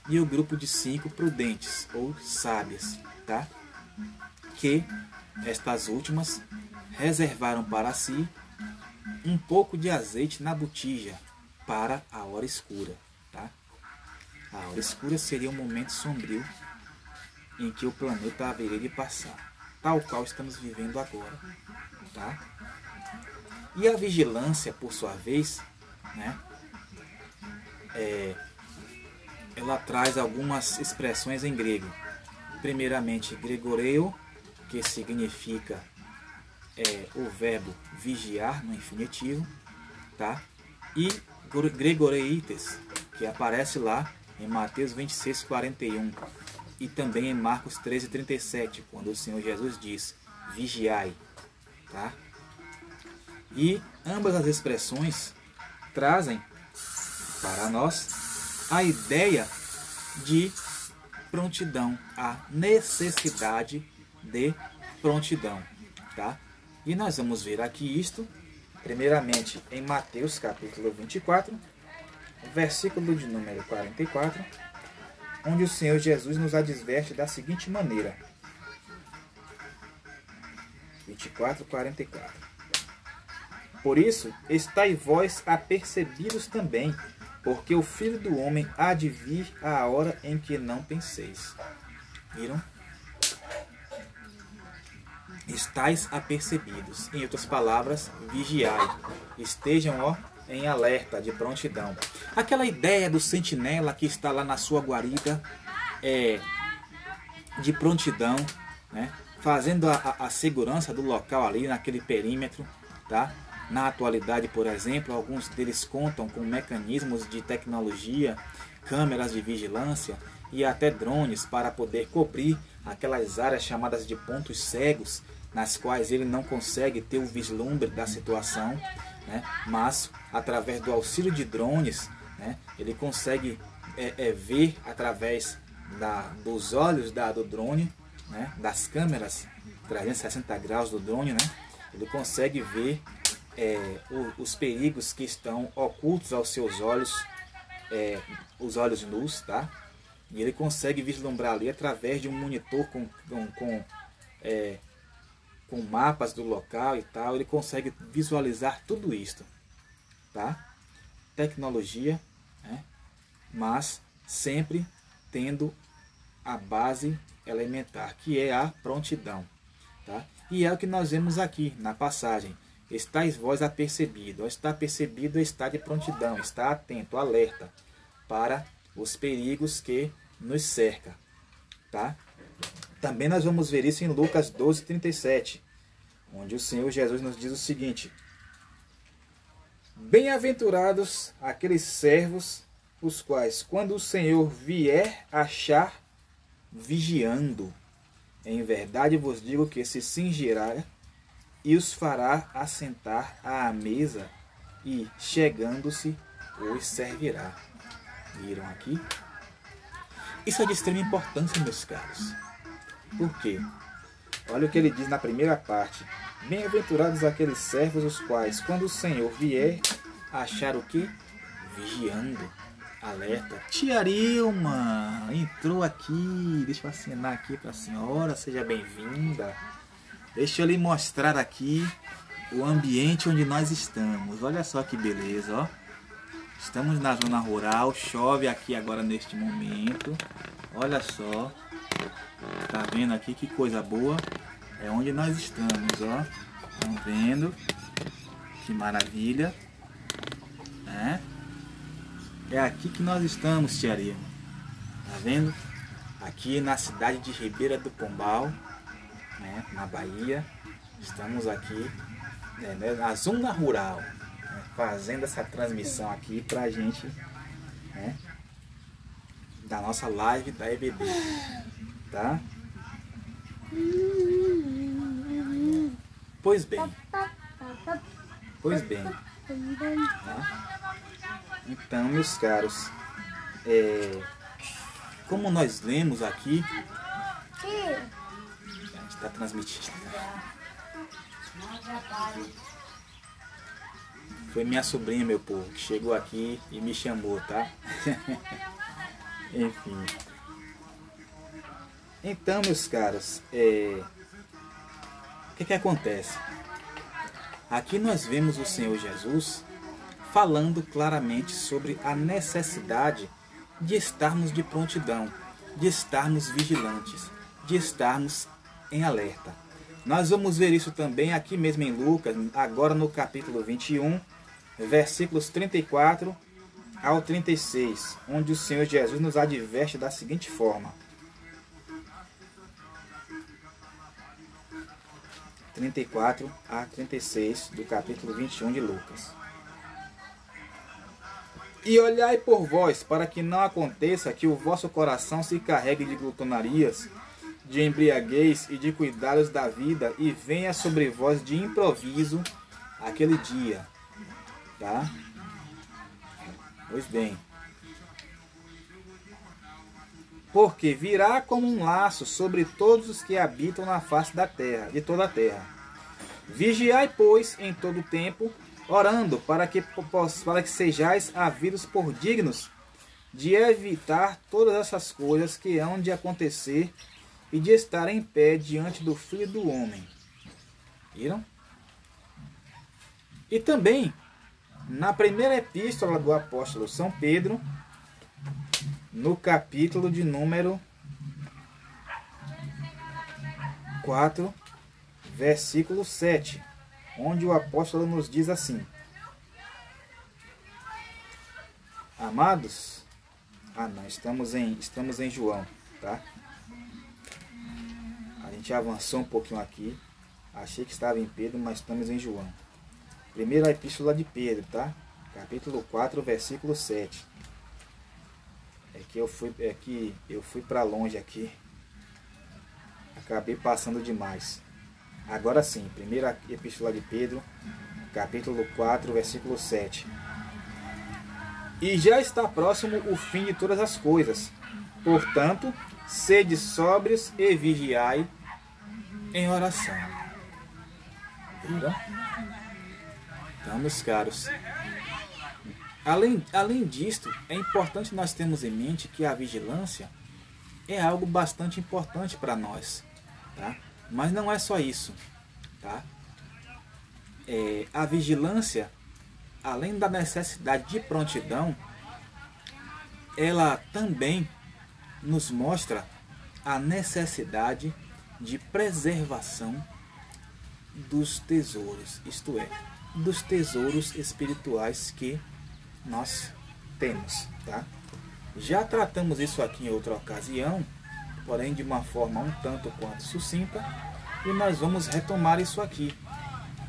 E o grupo de 5 prudentes ou sábias, tá? Que estas últimas reservaram para si um pouco de azeite na botija para a hora escura, tá? A hora escura seria um momento sombrio em que o planeta haveria de passar, tal qual estamos vivendo agora, tá? E a vigilância, por sua vez, né, ela traz algumas expressões em grego. Primeiramente, gregoreo, que significa o verbo vigiar no infinitivo, tá? E gregoreites, que aparece lá em Mateus 26, 41 e também em Marcos 13, 37, quando o Senhor Jesus diz vigiai, tá? E ambas as expressões trazem para nós a ideia de prontidão, a necessidade de prontidão, tá? E nós vamos ver aqui isto, primeiramente em Mateus capítulo 24, versículo de número 44, onde o Senhor Jesus nos adverte da seguinte maneira. 24, 44. Por isso, estai vós apercebidos também, porque o Filho do Homem há de vir à hora em que não penseis. Viram? Estais apercebidos. Em outras palavras, vigiai. Estejam em alerta, de prontidão. Aquela ideia do sentinela que está lá na sua guarida, de prontidão, né? Fazendo a segurança do local ali, naquele perímetro. Tá? Na atualidade, por exemplo, alguns deles contam com mecanismos de tecnologia, câmeras de vigilância e até drones para poder cobrir aquelas áreas chamadas de pontos cegos, nas quais ele não consegue ter o vislumbre da situação, né? Mas através do auxílio de drones, né, ele consegue ver através dos olhos do drone, né, das câmeras 360 graus do drone, né, ele consegue ver os perigos que estão ocultos aos seus olhos, os olhos nus, tá? E ele consegue vislumbrar ali através de um monitor com mapas do local e tal. Ele consegue visualizar tudo isto, tá? Tecnologia, né? Mas sempre tendo a base elementar, que é a prontidão, tá? E é o que nós vemos aqui na passagem. Estais vós apercebido. Está percebido, está de prontidão, está atento, alerta para os perigos que nos cercam, tá? Também nós vamos ver isso em Lucas 12:37, onde o Senhor Jesus nos diz o seguinte: bem-aventurados aqueles servos, os quais, quando o Senhor vier achar vigiando, em verdade vos digo que se cingirá e os fará assentar à mesa, e, chegando-se, os servirá. Viram aqui? Isso é de extrema importância, meus caros. Por quê? Olha o que ele diz na primeira parte. Bem-aventurados aqueles servos, os quais, quando o Senhor vier, achar o quê? Vigiando. Alerta. Tia Rilma entrou aqui. Deixa eu assinar aqui para a senhora. Seja bem-vinda. Deixa eu lhe mostrar aqui o ambiente onde nós estamos. Olha só que beleza, ó. Estamos na zona rural, chove aqui agora neste momento. Olha só. Tá vendo aqui que coisa boa? É onde nós estamos, ó. Estão vendo? Que maravilha. É aqui que nós estamos, tia Ria. Tá vendo? Aqui na cidade de Ribeira do Pombal, né, na Bahia. Estamos aqui na zona rural, né, fazendo essa transmissão aqui pra gente, né, da nossa live da EBD, tá? Pois bem, tá? Então, meus caros, como nós lemos aqui, está transmitindo. Foi minha sobrinha, meu povo, que chegou aqui e me chamou, tá? Enfim. Então, meus caros, o que acontece? Aqui nós vemos o Senhor Jesus falando claramente sobre a necessidade de estarmos de prontidão, de estarmos vigilantes, de estarmos em alerta. Nós vamos ver isso também aqui mesmo em Lucas, agora no capítulo 21, versículos 34 ao 36, onde o Senhor Jesus nos adverte da seguinte forma. 34 a 36 do capítulo 21 de Lucas. E olhai por vós, para que não aconteça que o vosso coração se carregue de glutonarias, de embriaguez e de cuidados da vida, e venha sobre vós de improviso aquele dia. Tá? Pois bem. Porque virá como um laço sobre todos os que habitam na face da terra, de toda a terra. Vigiai, pois, em todo o tempo, orando para que sejais havidos por dignos de evitar todas essas coisas que hão de acontecer e de estar em pé diante do Filho do Homem. Viram? E também, na primeira epístola do apóstolo São Pedro, no capítulo de número 4, versículo 7, onde o apóstolo nos diz assim: Amados, não, estamos em João, tá? A gente avançou um pouquinho aqui. Achei que estava em Pedro, mas estamos em João. Primeira epístola de Pedro, tá? Capítulo 4, versículo 7. É que eu fui para longe aqui. Acabei passando demais. Agora sim, primeira epístola de Pedro, capítulo 4, versículo 7. E já está próximo o fim de todas as coisas. Portanto, sede sóbrios e vigiai em oração. Viram? Então, meus caros, além disto, é importante nós termos em mente que a vigilância é algo bastante importante para nós, tá? Mas não é só isso, tá? A vigilância, além da necessidade de prontidão, ela também nos mostra a necessidade de preservação dos tesouros, isto é, dos tesouros espirituais que nós temos, tá? Já tratamos isso aqui em outra ocasião, porém de uma forma um tanto quanto sucinta, e nós vamos retomar isso aqui,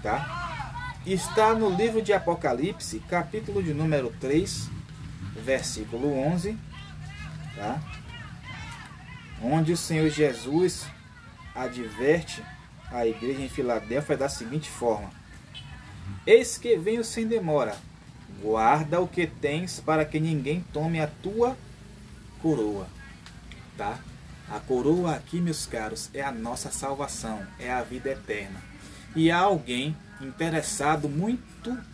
tá? Está no livro de Apocalipse, capítulo de número 3, versículo 11, tá? Onde o Senhor Jesus adverte a igreja em Filadélfia da seguinte forma: eis que venho sem demora, guarda o que tens para que ninguém tome a tua coroa, tá? A coroa aqui, meus caros, é a nossa salvação, é a vida eterna. E há alguém interessado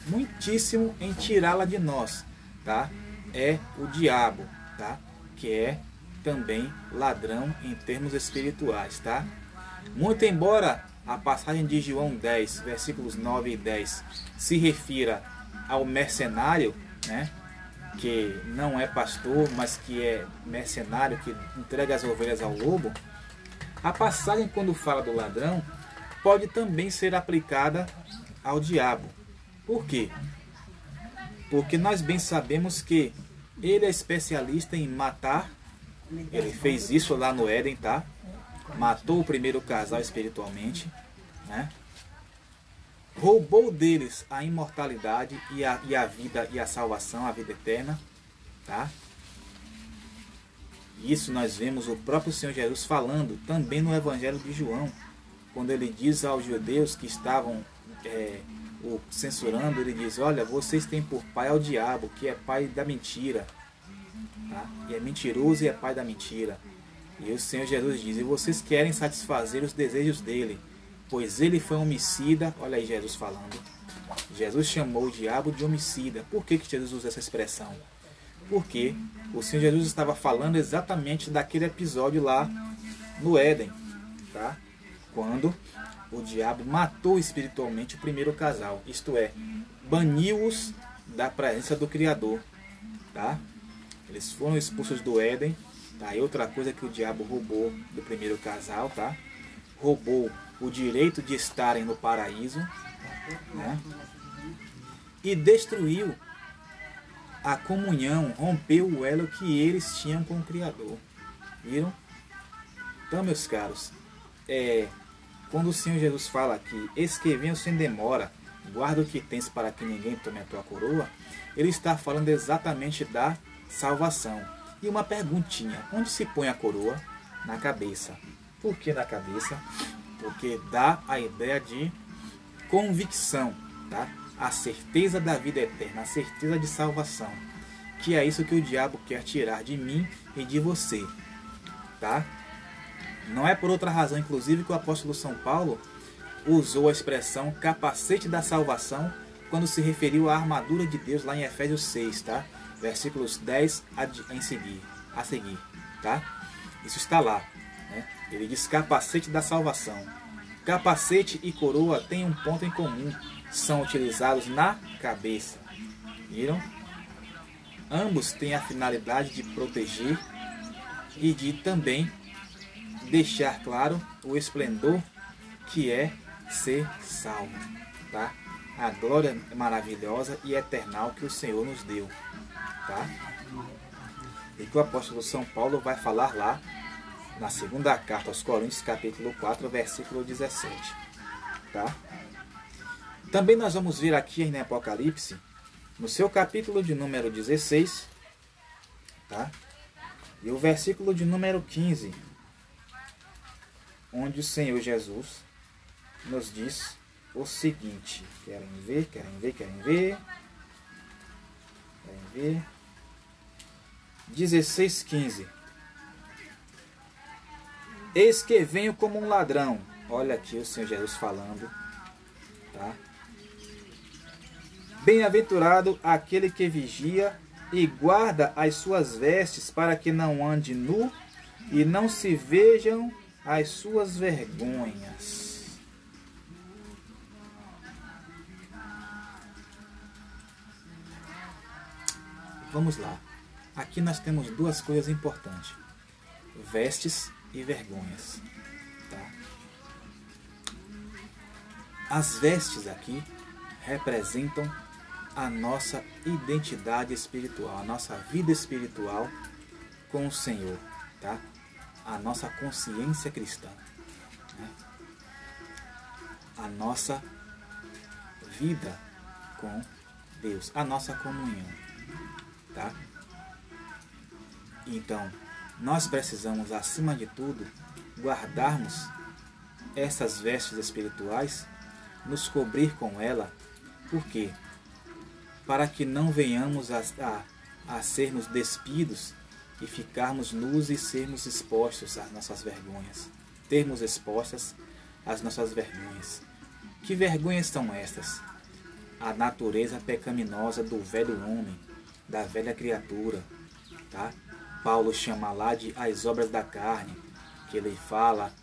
muitíssimo em tirá-la de nós, tá? É o diabo, tá? Que é também ladrão em termos espirituais, tá? Muito embora a passagem de João 10, versículos 9 e 10 se refira ao mercenário, né? Que não é pastor, mas que é mercenário, que entrega as ovelhas ao lobo, a passagem, quando fala do ladrão, pode também ser aplicada ao diabo. Por quê? Porque nós bem sabemos que ele é especialista em matar. Ele fez isso lá no Éden, tá? Matou o primeiro casal espiritualmente, né? Roubou deles a imortalidade e a vida e a salvação, a vida eterna, tá? Isso nós vemos o próprio Senhor Jesus falando também no Evangelho de João, quando ele diz aos judeus que estavam o censurando, ele diz: olha, vocês têm por pai ao diabo, que é pai da mentira, tá? E é mentiroso e é pai da mentira. E o Senhor Jesus diz: e vocês querem satisfazer os desejos dele, pois ele foi homicida. Olha aí Jesus falando. Jesus chamou o diabo de homicida. Por que Jesus usa essa expressão? Porque o Senhor Jesus estava falando exatamente daquele episódio lá no Éden, tá? Quando o diabo matou espiritualmente o primeiro casal, isto é, baniu-os da presença do Criador, tá? Eles foram expulsos do Éden, tá? E outra coisa que o diabo roubou do primeiro casal, tá? Roubou o direito de estarem no paraíso, né? E destruiu a comunhão, rompeu o elo que eles tinham com o Criador. Viram? Então, meus caros, quando o Senhor Jesus fala aqui: eis que venho sem demora, guarda o que tens para que ninguém tome a tua coroa, ele está falando exatamente da salvação. E uma perguntinha: onde se põe a coroa? Na cabeça. Por que na cabeça? Porque dá a ideia de convicção, tá? A certeza da vida eterna, a certeza de salvação, que é isso que o diabo quer tirar de mim e de você, tá? Não é por outra razão, inclusive, que o apóstolo São Paulo usou a expressão capacete da salvação quando se referiu à armadura de Deus lá em Efésios 6, tá? Versículos 10 a seguir, tá? Isso está lá, né? Ele diz capacete da salvação. Capacete e coroa têm um ponto em comum: são utilizados na cabeça. Viram? Ambos têm a finalidade de proteger e de também deixar claro o esplendor que é ser salvo, tá? A glória maravilhosa e eternal que o Senhor nos deu. tá? E que o apóstolo São Paulo vai falar lá na segunda carta aos Coríntios, capítulo 4, versículo 17, tá? Também nós vamos ver aqui em Apocalipse, no seu capítulo de número 16, tá? E o versículo de número 15, onde o Senhor Jesus nos diz o seguinte. Querem ver? 16:15. Eis que venho como um ladrão. Olha aqui o Senhor Jesus falando, tá? Bem-aventurado aquele que vigia e guarda as suas vestes, para que não ande nu e não se vejam as suas vergonhas. Vamos lá. Aqui nós temos duas coisas importantes: vestes e vergonhas, tá? As vestes aqui representam a nossa identidade espiritual, a nossa vida espiritual com o Senhor, tá? A nossa consciência cristã, né? A nossa vida com Deus, a nossa comunhão, tá? Então, nós precisamos, acima de tudo, guardarmos essas vestes espirituais, nos cobrir com ela. Por quê? Para que não venhamos a sermos despidos e ficarmos nus e sermos expostos às nossas vergonhas. Termos expostas às nossas vergonhas. Que vergonhas são estas? A natureza pecaminosa do velho homem, da velha criatura, tá? Paulo chama lá de as obras da carne, que ele fala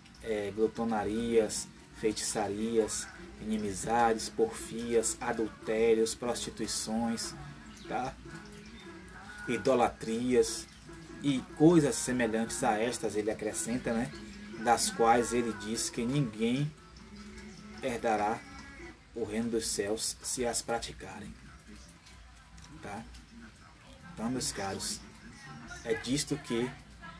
glutonarias, feitiçarias, inimizades, porfias, adultérios, prostituições, tá? Idolatrias e coisas semelhantes a estas, ele acrescenta, né? Das quais ele diz que ninguém herdará o reino dos céus se as praticarem, tá? Então, meus caros, é disto que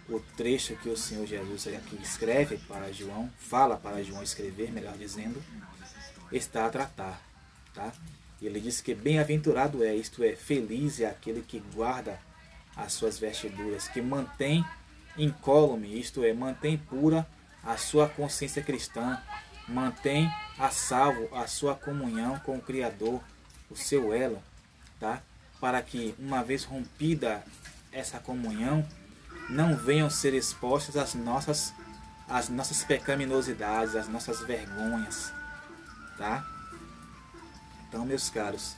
o trecho que o Senhor Jesus aqui escreve para João, fala para João escrever, melhor dizendo, está a tratar, tá? Ele diz que bem-aventurado é, isto é, feliz é aquele que guarda as suas vestiduras, que mantém incólume, isto é, mantém pura a sua consciência cristã, mantém a salvo a sua comunhão com o Criador, o seu elo, tá? Para que, uma vez rompida essa comunhão, não venham ser expostas as nossas pecaminosidades, as nossas vergonhas, tá? Então, meus caros,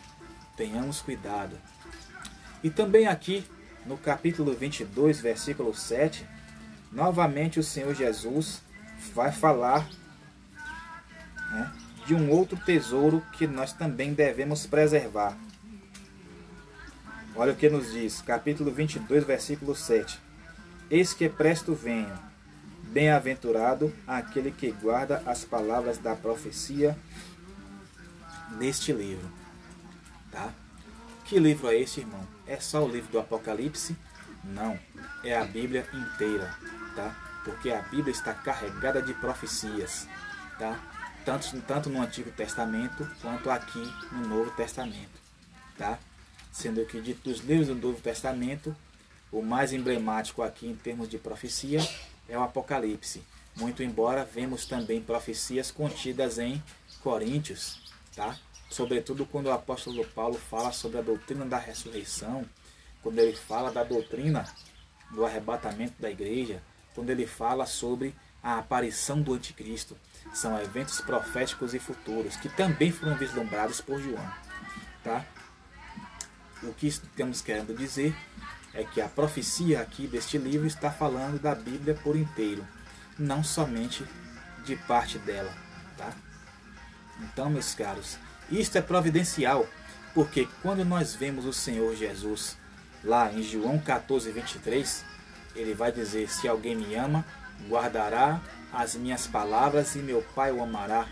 tenhamos cuidado. E também aqui no capítulo 22, versículo 7, novamente o Senhor Jesus vai falar, né, de um outro tesouro que nós também devemos preservar. Olha o que nos diz, capítulo 22, versículo 7. Eis que presto venho, bem-aventurado aquele que guarda as palavras da profecia neste livro, tá? Que livro é este, irmão? É só o livro do Apocalipse? Não, é a Bíblia inteira, tá? Porque a Bíblia está carregada de profecias, tá? Tanto no Antigo Testamento quanto aqui no Novo Testamento, tá? Sendo que dos livros do Novo Testamento, o mais emblemático aqui em termos de profecia é o Apocalipse. Muito embora vemos também profecias contidas em Coríntios, tá? Sobretudo quando o apóstolo Paulo fala sobre a doutrina da ressurreição, quando ele fala da doutrina do arrebatamento da igreja, quando ele fala sobre a aparição do anticristo. São eventos proféticos e futuros que também foram vislumbrados por João, tá? O que estamos querendo dizer é que a profecia aqui deste livro está falando da Bíblia por inteiro, não somente de parte dela, tá? Então, meus caros, isto é providencial, porque quando nós vemos o Senhor Jesus lá em João 14, 23, ele vai dizer: se alguém me ama, guardará as minhas palavras e meu Pai o amará,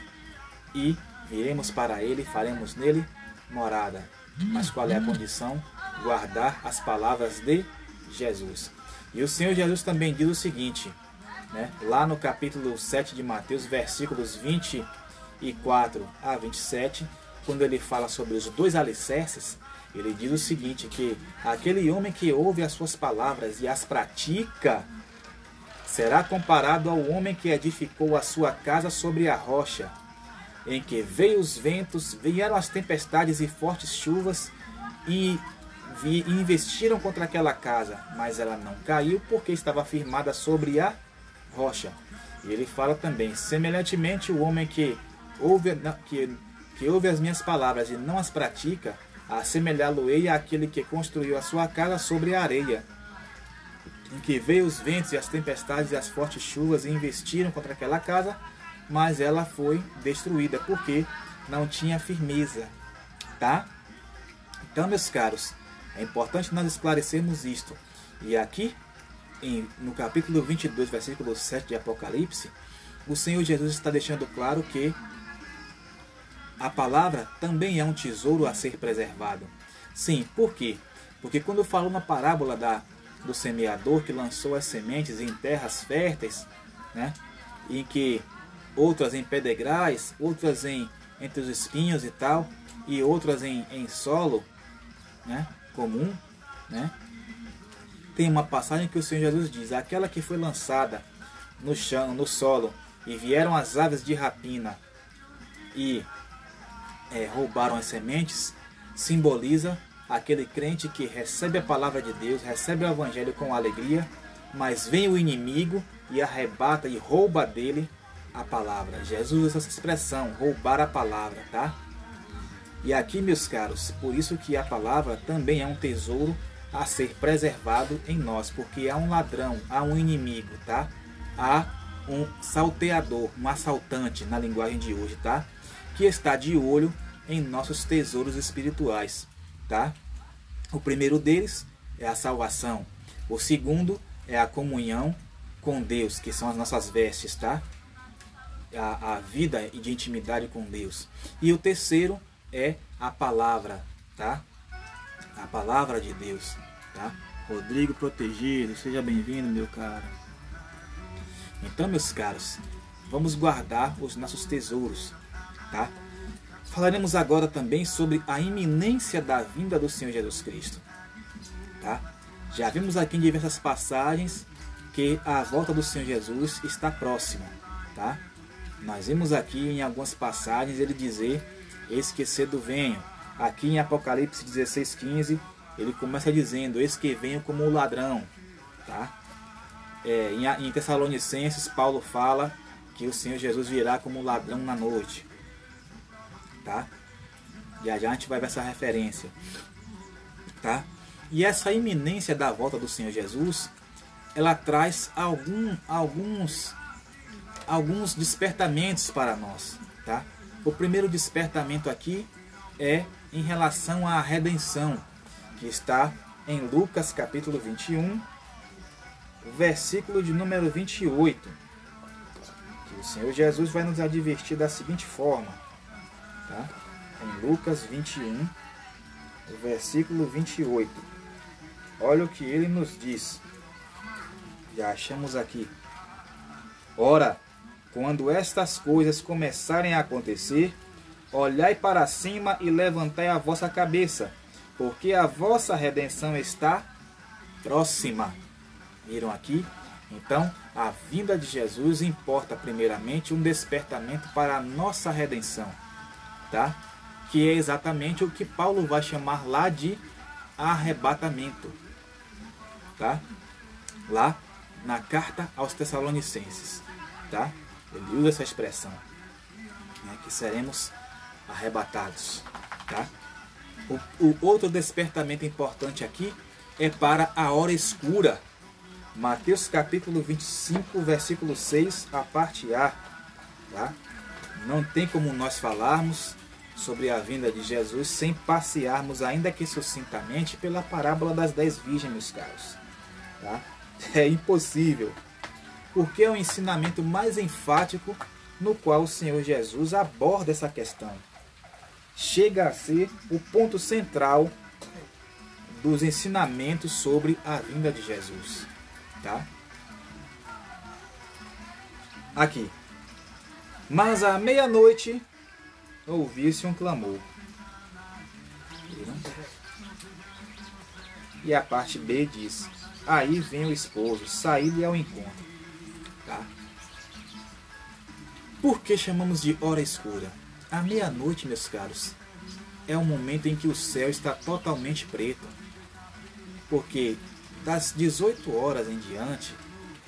e viremos para ele e faremos nele morada. Mas qual é a condição? guardar as palavras de Jesus. E o Senhor Jesus também diz o seguinte, né, lá no capítulo 7 de Mateus, versículos 24 a 27, quando ele fala sobre os 2 alicerces, ele diz o seguinte, que aquele homem que ouve as suas palavras e as pratica, será comparado ao homem que edificou a sua casa sobre a rocha, em que veio os ventos, vieram as tempestades e fortes chuvas, e investiram contra aquela casa, mas ela não caiu porque estava firmada sobre a rocha. E ele fala também, semelhantemente o homem que ouve as minhas palavras e não as pratica, assemelhá-lo-ei àquele que construiu a sua casa sobre a areia, em que veio os ventos e as tempestades e as fortes chuvas e investiram contra aquela casa, mas ela foi destruída porque não tinha firmeza, tá? Então, meus caros, é importante nós esclarecermos isto. E aqui, no capítulo 22, versículo 7 de Apocalipse, o Senhor Jesus está deixando claro que a palavra também é um tesouro a ser preservado. Sim, por quê? Porque quando falou na parábola do semeador que lançou as sementes em terras férteis, né, em que outras em pedregais, outras entre os espinhos e tal, e outras em solo, né, comum, né, tem uma passagem que o Senhor Jesus diz, aquela que foi lançada no chão, no solo, e vieram as aves de rapina e roubaram as sementes, simboliza aquele crente que recebe a palavra de Deus, recebe o evangelho com alegria, mas vem o inimigo e arrebata e rouba dele a palavra. Jesus usa essa expressão, roubar a palavra, tá? E aqui, meus caros, por isso que a palavra também é um tesouro a ser preservado em nós, porque há um ladrão, há um inimigo, tá? Há um salteador, um assaltante na linguagem de hoje, tá? Que está de olho em nossos tesouros espirituais, tá? O primeiro deles é a salvação. O segundo é a comunhão com Deus, que são as nossas vestes, tá? A vida de intimidade com Deus. E o terceiro é a palavra, tá? A palavra de Deus, tá? Rodrigo Protegido, seja bem-vindo, meu caro. Então, meus caros, vamos guardar os nossos tesouros, tá? Falaremos agora também sobre a iminência da vinda do Senhor Jesus Cristo, tá? Já vimos aqui em diversas passagens que a volta do Senhor Jesus está próxima, tá? Nós vimos aqui em algumas passagens ele dizer, eis que cedo venho. Aqui em Apocalipse 16:15, ele começa dizendo, eis que venho como um ladrão, tá? Em Tessalonicenses, Paulo fala que o Senhor Jesus virá como um ladrão na noite, tá? Já já a gente vai ver essa referência, tá? E essa iminência da volta do Senhor Jesus, ela traz alguns despertamentos para nós, tá? O primeiro despertamento aqui é em relação à redenção, que está em Lucas capítulo 21, versículo de número 28, que o Senhor Jesus vai nos advertir da seguinte forma, tá? Em Lucas 21, versículo 28, olha o que ele nos diz, já achamos aqui. Ora, quando estas coisas começarem a acontecer, olhai para cima e levantai a vossa cabeça, porque a vossa redenção está próxima. Viram aqui? Então, a vinda de Jesus importa primeiramente um despertamento para a nossa redenção, tá? Que é exatamente o que Paulo vai chamar lá de arrebatamento, tá? Lá na carta aos Tessalonicenses, tá? Ele usa essa expressão, né, que seremos arrebatados, tá? O outro despertamento importante aqui é para a hora escura. Mateus capítulo 25, versículo 6, a parte A, tá? Não tem como nós falarmos sobre a vinda de Jesus sem passearmos, ainda que sucintamente, pela parábola das 10 virgens, meus caros, tá? É impossível, porque é o ensinamento mais enfático no qual o Senhor Jesus aborda essa questão. Chega a ser o ponto central dos ensinamentos sobre a vinda de Jesus. Tá? Aqui. Mas à meia-noite ouviu-se um clamor. Viram? E a parte B diz: aí vem o esposo, saí-lhe ao encontro. Tá? Por que chamamos de hora escura? À meia-noite, meus caros, é o momento em que o céu está totalmente preto. Porque das 18 horas em diante,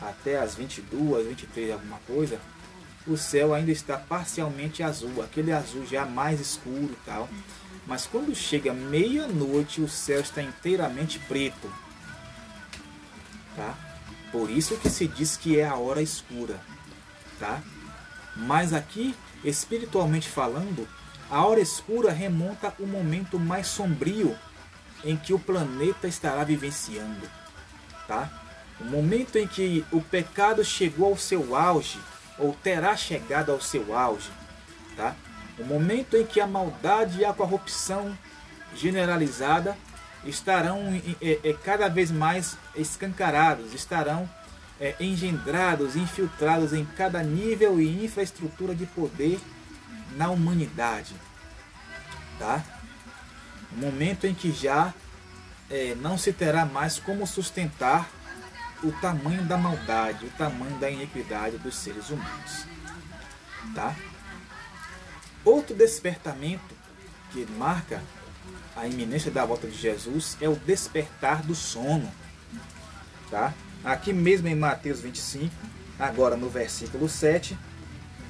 até as 22, 23, alguma coisa, o céu ainda está parcialmente azul, aquele azul já mais escuro e tal. Mas quando chega meia-noite, o céu está inteiramente preto. Tá? Por isso que se diz que é a hora escura. Tá? Mas aqui, espiritualmente falando, a hora escura remonta ao momento mais sombrio em que o planeta estará vivenciando. Tá? O momento em que o pecado chegou ao seu auge, ou terá chegado ao seu auge. Tá? O momento em que a maldade e a corrupção generalizada estarão cada vez mais escancarados, estarão engendrados, infiltrados em cada nível e infraestrutura de poder na humanidade. Tá? O momento em que já não se terá mais como sustentar o tamanho da maldade, o tamanho da iniquidade dos seres humanos. Tá? Outro despertamento que marca a iminência da volta de Jesus é o despertar do sono. Tá? Aqui mesmo em Mateus 25, agora no versículo 7,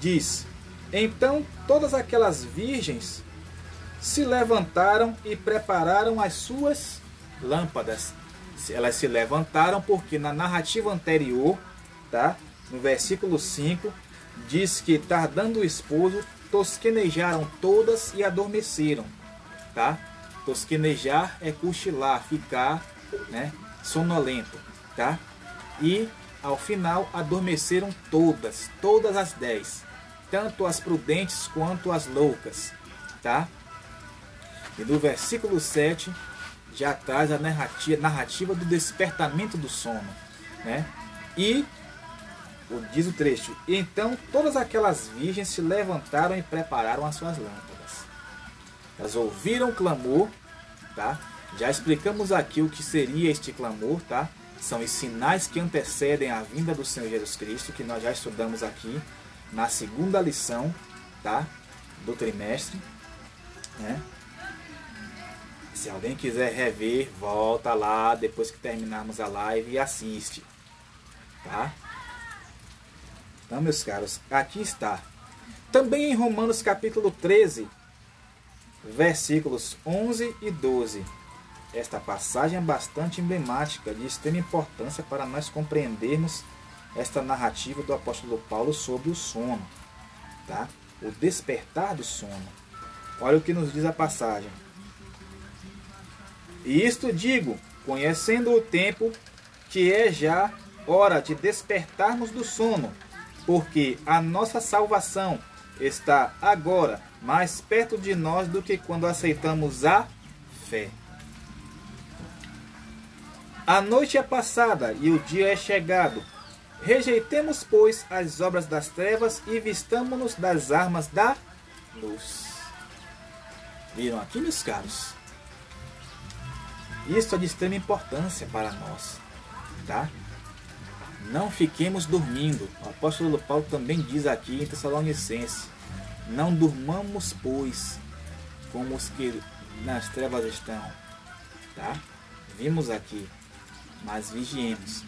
diz: então todas aquelas virgens se levantaram e prepararam as suas lâmpadas. Elas se levantaram porque na narrativa anterior, tá? No versículo 5, diz que tardando o esposo, tosquenejaram todas e adormeceram. Tá? Tosquenejar é cochilar, ficar, né, sonolento. Tá? E ao final adormeceram todas as 10. Tanto as prudentes quanto as loucas. Tá? E no versículo 7 já traz a narrativa do despertamento do sono. Né? E diz o trecho: então todas aquelas virgens se levantaram e prepararam as suas lâmpadas. Elas ouviram o clamor. Tá? Já explicamos aqui o que seria este clamor. Tá? São os sinais que antecedem a vinda do Senhor Jesus Cristo, que nós já estudamos aqui na segunda lição, tá? Do trimestre. Né? Se alguém quiser rever, volta lá depois que terminarmos a live e assiste. Tá? Então, meus caros, aqui está. Também em Romanos capítulo 13, versículos 11 e 12. Esta passagem é bastante emblemática, de extrema importância para nós compreendermos esta narrativa do apóstolo Paulo sobre o sono. Tá? O despertar do sono. Olha o que nos diz a passagem. E isto digo, conhecendo o tempo, que é já hora de despertarmos do sono, porque a nossa salvação está agora mais perto de nós do que quando aceitamos a fé. A noite é passada e o dia é chegado. Rejeitemos, pois, as obras das trevas e vistamo-nos das armas da luz. Viram aqui, meus caros? Isso é de extrema importância para nós. Tá? Não fiquemos dormindo. O apóstolo Paulo também diz aqui em Tessalonicenses: não durmamos, pois, como os que nas trevas estão. Tá? Vimos aqui, mas vigiemos.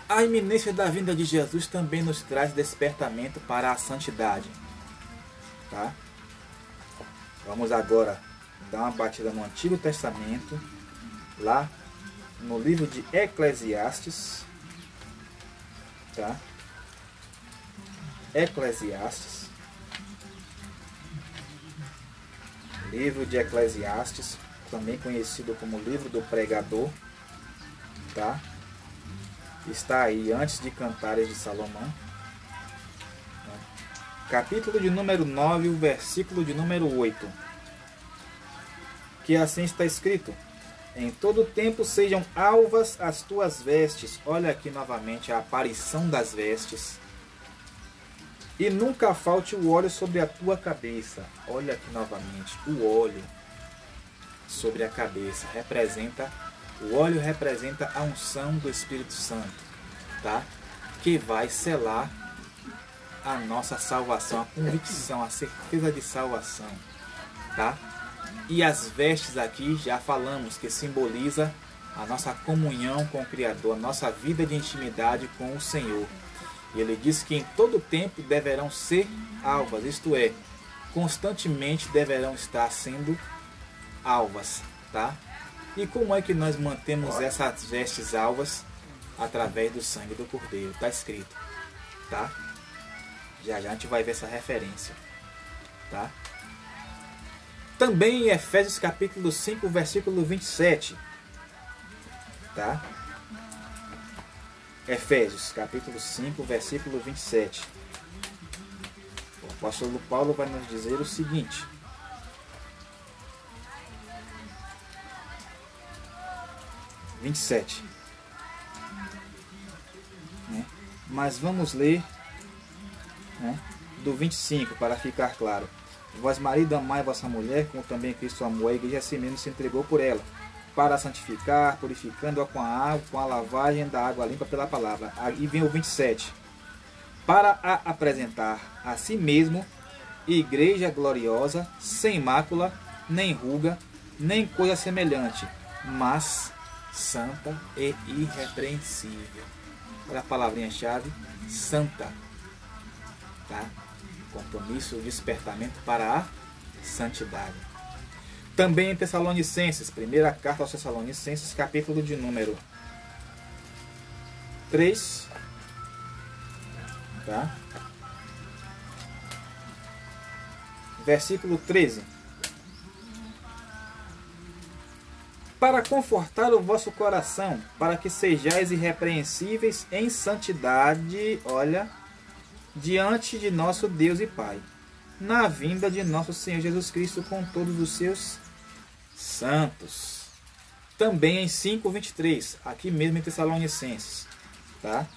A iminência da vinda de Jesus também nos traz despertamento para a santidade. Tá? Vamos agora dar uma batida no Antigo Testamento, lá no livro de Eclesiastes. Tá? Eclesiastes. Livro de Eclesiastes, também conhecido como livro do pregador. Tá? Está aí antes de Cantares de Salomão. Capítulo de número 9, o versículo de número 8. Que assim está escrito: Em todo tempo sejam alvas as tuas vestes. Olha aqui novamente a aparição das vestes. E nunca falte o óleo sobre a tua cabeça. Olha aqui novamente, o óleo sobre a cabeça o óleo representa a unção do Espírito Santo, tá? Que vai selar a nossa salvação, a convicção, a certeza de salvação, tá? E as vestes aqui já falamos que simboliza a nossa comunhão com o Criador, a nossa vida de intimidade com o Senhor. E ele diz que em todo tempo deverão ser alvas, isto é, constantemente deverão estar sendo alvas, tá? E como é que nós mantemos essas vestes alvas? Através do sangue do Cordeiro, está escrito, tá? Já já a gente vai ver essa referência, tá? Também em Efésios capítulo 5, versículo 27, tá? Efésios capítulo 5, versículo 27. O apóstolo Paulo vai nos dizer o seguinte: 27. Mas vamos ler, do 25 para ficar claro. Vós, marido, amai vossa mulher, como também Cristo amou a igreja, assim mesmo se entregou por ela, para a santificar, purificando-a com a água, com a lavagem da água limpa pela palavra. Aí vem o 27. Para a apresentar a si mesmo, igreja gloriosa, sem mácula, nem ruga, nem coisa semelhante, mas santa e irrepreensível. Olha a palavrinha-chave, santa. Tá? Compromisso, despertamento para a santidade. Também em Tessalonicenses, primeira carta aos Tessalonicenses, capítulo de número 3. Tá? Versículo 13. Para confortar o vosso coração, para que sejais irrepreensíveis em santidade, olha, diante de nosso Deus e Pai, na vinda de nosso Senhor Jesus Cristo com todos os seus santos. Também em 5:23, aqui mesmo em Tessalonicenses, tá?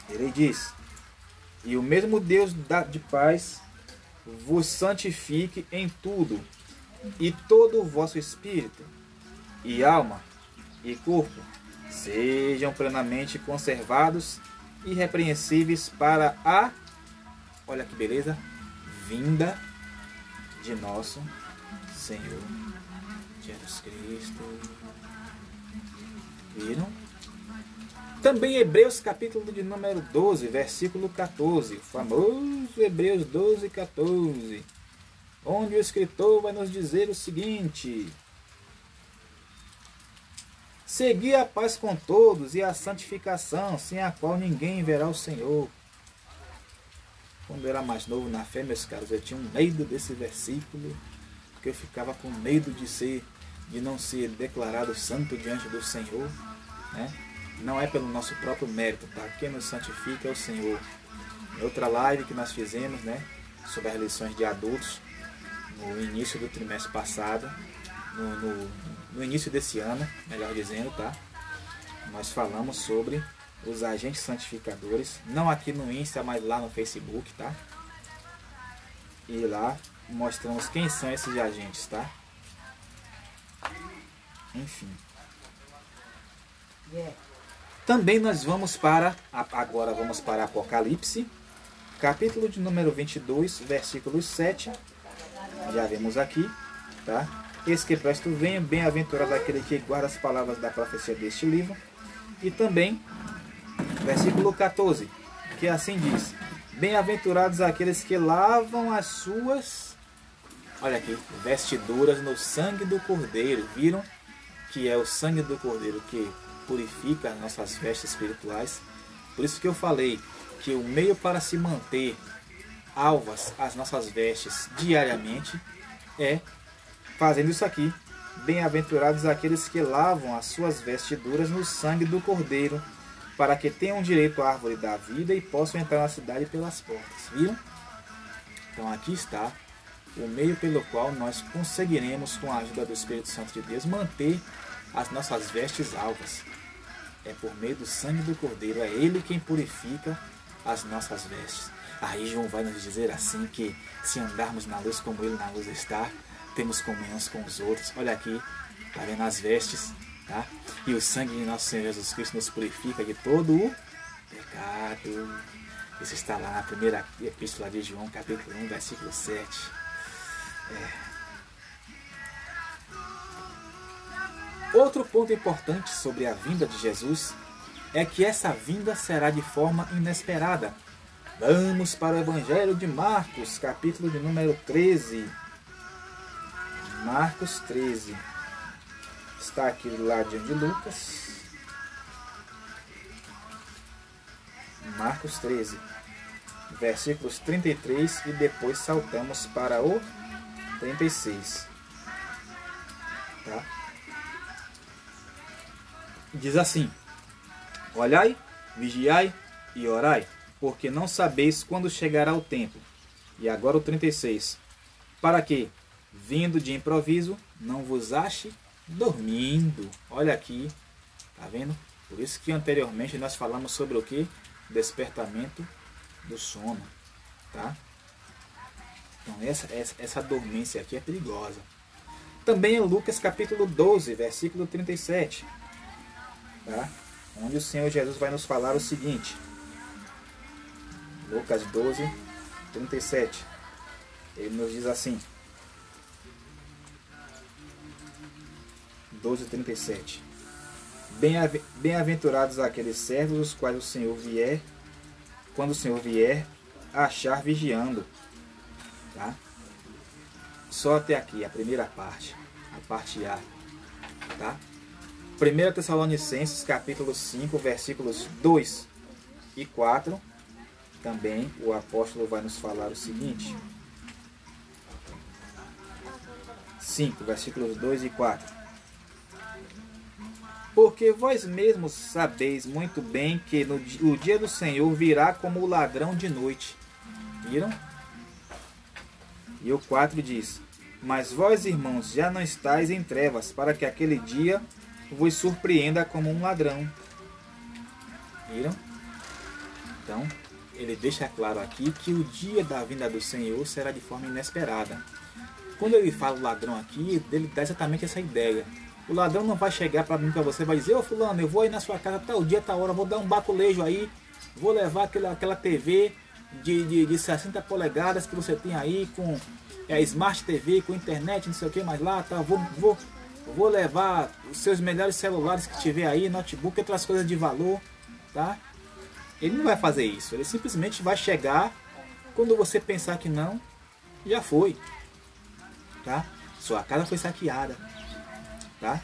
Ele diz: e o mesmo Deus de paz vos santifique em tudo, e todo o vosso espírito, e alma, e corpo, sejam plenamente conservados, irrepreensíveis para a, olha que beleza, vinda de nosso Senhor Jesus Cristo. Viram? Também Hebreus capítulo de número 12, versículo 14, o famoso Hebreus 12, 14, onde o escritor vai nos dizer o seguinte: segui a paz com todos e a santificação, sem a qual ninguém verá o Senhor. Quando eu era mais novo na fé, meus caros, eu tinha um medo desse versículo, porque eu ficava com medo de não ser declarado santo diante do Senhor, né? Não é pelo nosso próprio mérito, tá? Quem nos santifica é o Senhor. Em outra live que nós fizemos, né, sobre as lições de adultos, no início do trimestre passado, no início desse ano, melhor dizendo, tá? Nós falamos sobre os agentes santificadores, não aqui no Insta, mas lá no Facebook, tá? E lá mostramos quem são esses agentes, tá? Enfim. Também nós vamos agora vamos para Apocalipse, capítulo de número 22, versículo 7. Já vemos aqui, tá? Eis que presto venho, bem-aventurado aquele que guarda as palavras da profecia deste livro. E também, versículo 14, que assim diz: bem-aventurados aqueles que lavam as suas, olha aqui, vestiduras no sangue do Cordeiro. Viram que é o sangue do Cordeiro que purifica as nossas vestes espirituais? Por isso que eu falei que o meio para se manter alvas as nossas vestes diariamente é fazendo isso aqui: bem-aventurados aqueles que lavam as suas vestiduras no sangue do Cordeiro, para que tenham direito à árvore da vida e possam entrar na cidade pelas portas. Viram? Então aqui está o meio pelo qual nós conseguiremos, com a ajuda do Espírito Santo de Deus, manter as nossas vestes alvas. É por meio do sangue do Cordeiro, é Ele quem purifica as nossas vestes. Aí João vai nos dizer assim que se andarmos na luz como Ele na luz está, temos comunhão com os outros. Olha aqui, está vendo as vestes, tá? E o sangue de nosso Senhor Jesus Cristo nos purifica de todo o pecado. Isso está lá na primeira epístola de João, capítulo 1, versículo 7. Outro ponto importante sobre a vinda de Jesus é que essa vinda será de forma inesperada. Vamos para o Evangelho de Marcos, capítulo de número 13. Marcos 13. Está aqui do ladinho de Lucas. Marcos 13, versículos 33 e depois saltamos para o 36. Tá? Diz assim: olhai, vigiai e orai, porque não sabeis quando chegará o tempo. E agora o 36. Para que, vindo de improviso, não vos ache dormindo. Olha aqui, tá vendo? Por isso que anteriormente nós falamos sobre o que? Despertamento do sono, tá? Então essa dormência aqui é perigosa. Também em Lucas capítulo 12, versículo 37, tá? Onde o Senhor Jesus vai nos falar o seguinte. Lucas 12, 37. Ele nos diz assim. 12, 37. Bem-aventurados aqueles servos os quais o Senhor vier, quando o Senhor vier, achar vigiando. Tá? Só até aqui, a primeira parte, a parte A. Tá? 1 Tessalonicenses, capítulo 5, versículos 2 e 4, também o apóstolo vai nos falar o seguinte. 5, versículos 2 e 4. Porque vós mesmos sabeis muito bem que o dia do Senhor virá como o ladrão de noite. Viram? E o 4 diz: mas vós, irmãos, já não estáis em trevas, para que aquele dia vos surpreenda como um ladrão. Viram? Então, ele deixa claro aqui que o dia da vinda do Senhor será de forma inesperada. Quando ele fala ladrão aqui, ele dá exatamente essa ideia. O ladrão não vai chegar para mim, para você, vai dizer: ô fulano, eu vou ir na sua casa tal dia, tal hora, vou dar um baculejo aí, vou levar aquela TV de 60 polegadas que você tem aí, com Smart TV, com internet, não sei o que mais lá, tá? Vou levar os seus melhores celulares que tiver aí, notebook, outras coisas de valor, tá? Ele não vai fazer isso, ele simplesmente vai chegar quando você pensar que não, já foi, tá? Sua casa foi saqueada. Tá?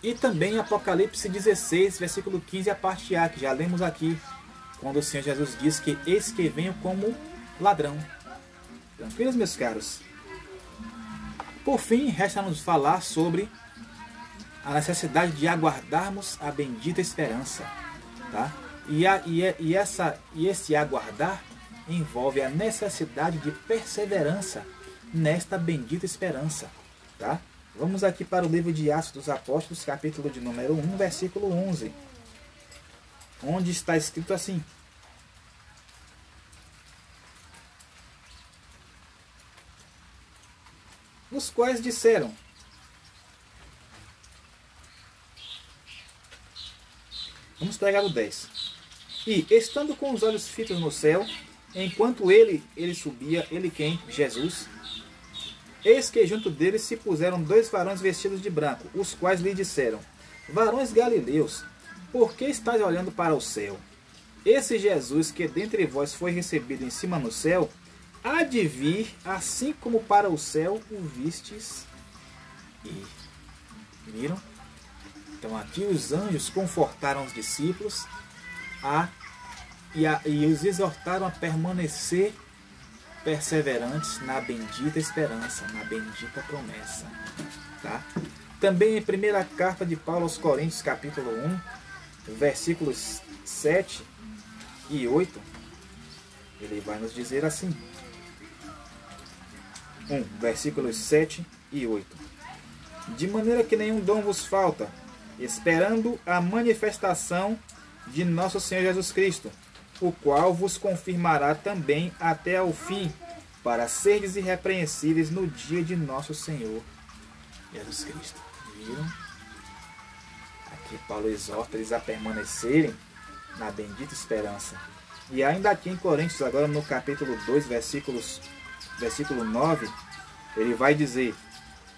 E também Apocalipse 16, versículo 15, a parte A, que já lemos aqui, quando o Senhor Jesus diz que eis que venho como ladrão. Tranquilos, meus caros? Por fim, resta-nos falar sobre a necessidade de aguardarmos a bendita esperança. Tá? E esse aguardar envolve a necessidade de perseverança nesta bendita esperança. Tá? Vamos aqui para o livro de Atos dos Apóstolos, capítulo de número 1, versículo 11. Onde está escrito assim: os quais disseram: vamos pegar o 10. E, estando com os olhos fitos no céu, enquanto ele subia, ele quem? Jesus. Eis que junto deles se puseram 2 varões vestidos de branco, os quais lhe disseram: varões galileus, por que estáis olhando para o céu? Esse Jesus que dentre vós foi recebido em cima no céu, há de vir, assim como para o céu o vistes ir. Viram? Então aqui os anjos confortaram os discípulos e os exortaram a permanecer perseverantes na bendita esperança, na bendita promessa. Tá? Também em primeira carta de Paulo aos Coríntios, capítulo 1, versículos 7 e 8, ele vai nos dizer assim: 1, versículos 7 e 8. De maneira que nenhum dom vos falta, esperando a manifestação de nosso Senhor Jesus Cristo, o qual vos confirmará também até ao fim, para seres irrepreensíveis no dia de nosso Senhor Jesus Cristo. Viram? Aqui Paulo exorta eles a permanecerem na bendita esperança. E ainda aqui em Coríntios, agora no capítulo 2, versículo 9, ele vai dizer: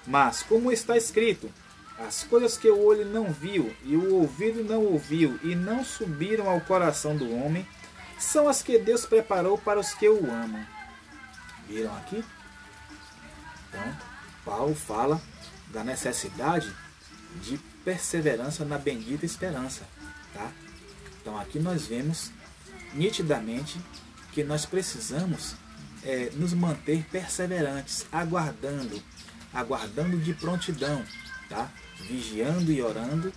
mas como está escrito, as coisas que o olho não viu e o ouvido não ouviu e não subiram ao coração do homem, são as que Deus preparou para os que o amam. Viram aqui? Então, Paulo fala da necessidade de perseverança na bendita esperança. Tá? Então aqui nós vemos nitidamente que nós precisamos nos manter perseverantes, aguardando de prontidão, tá? Vigiando e orando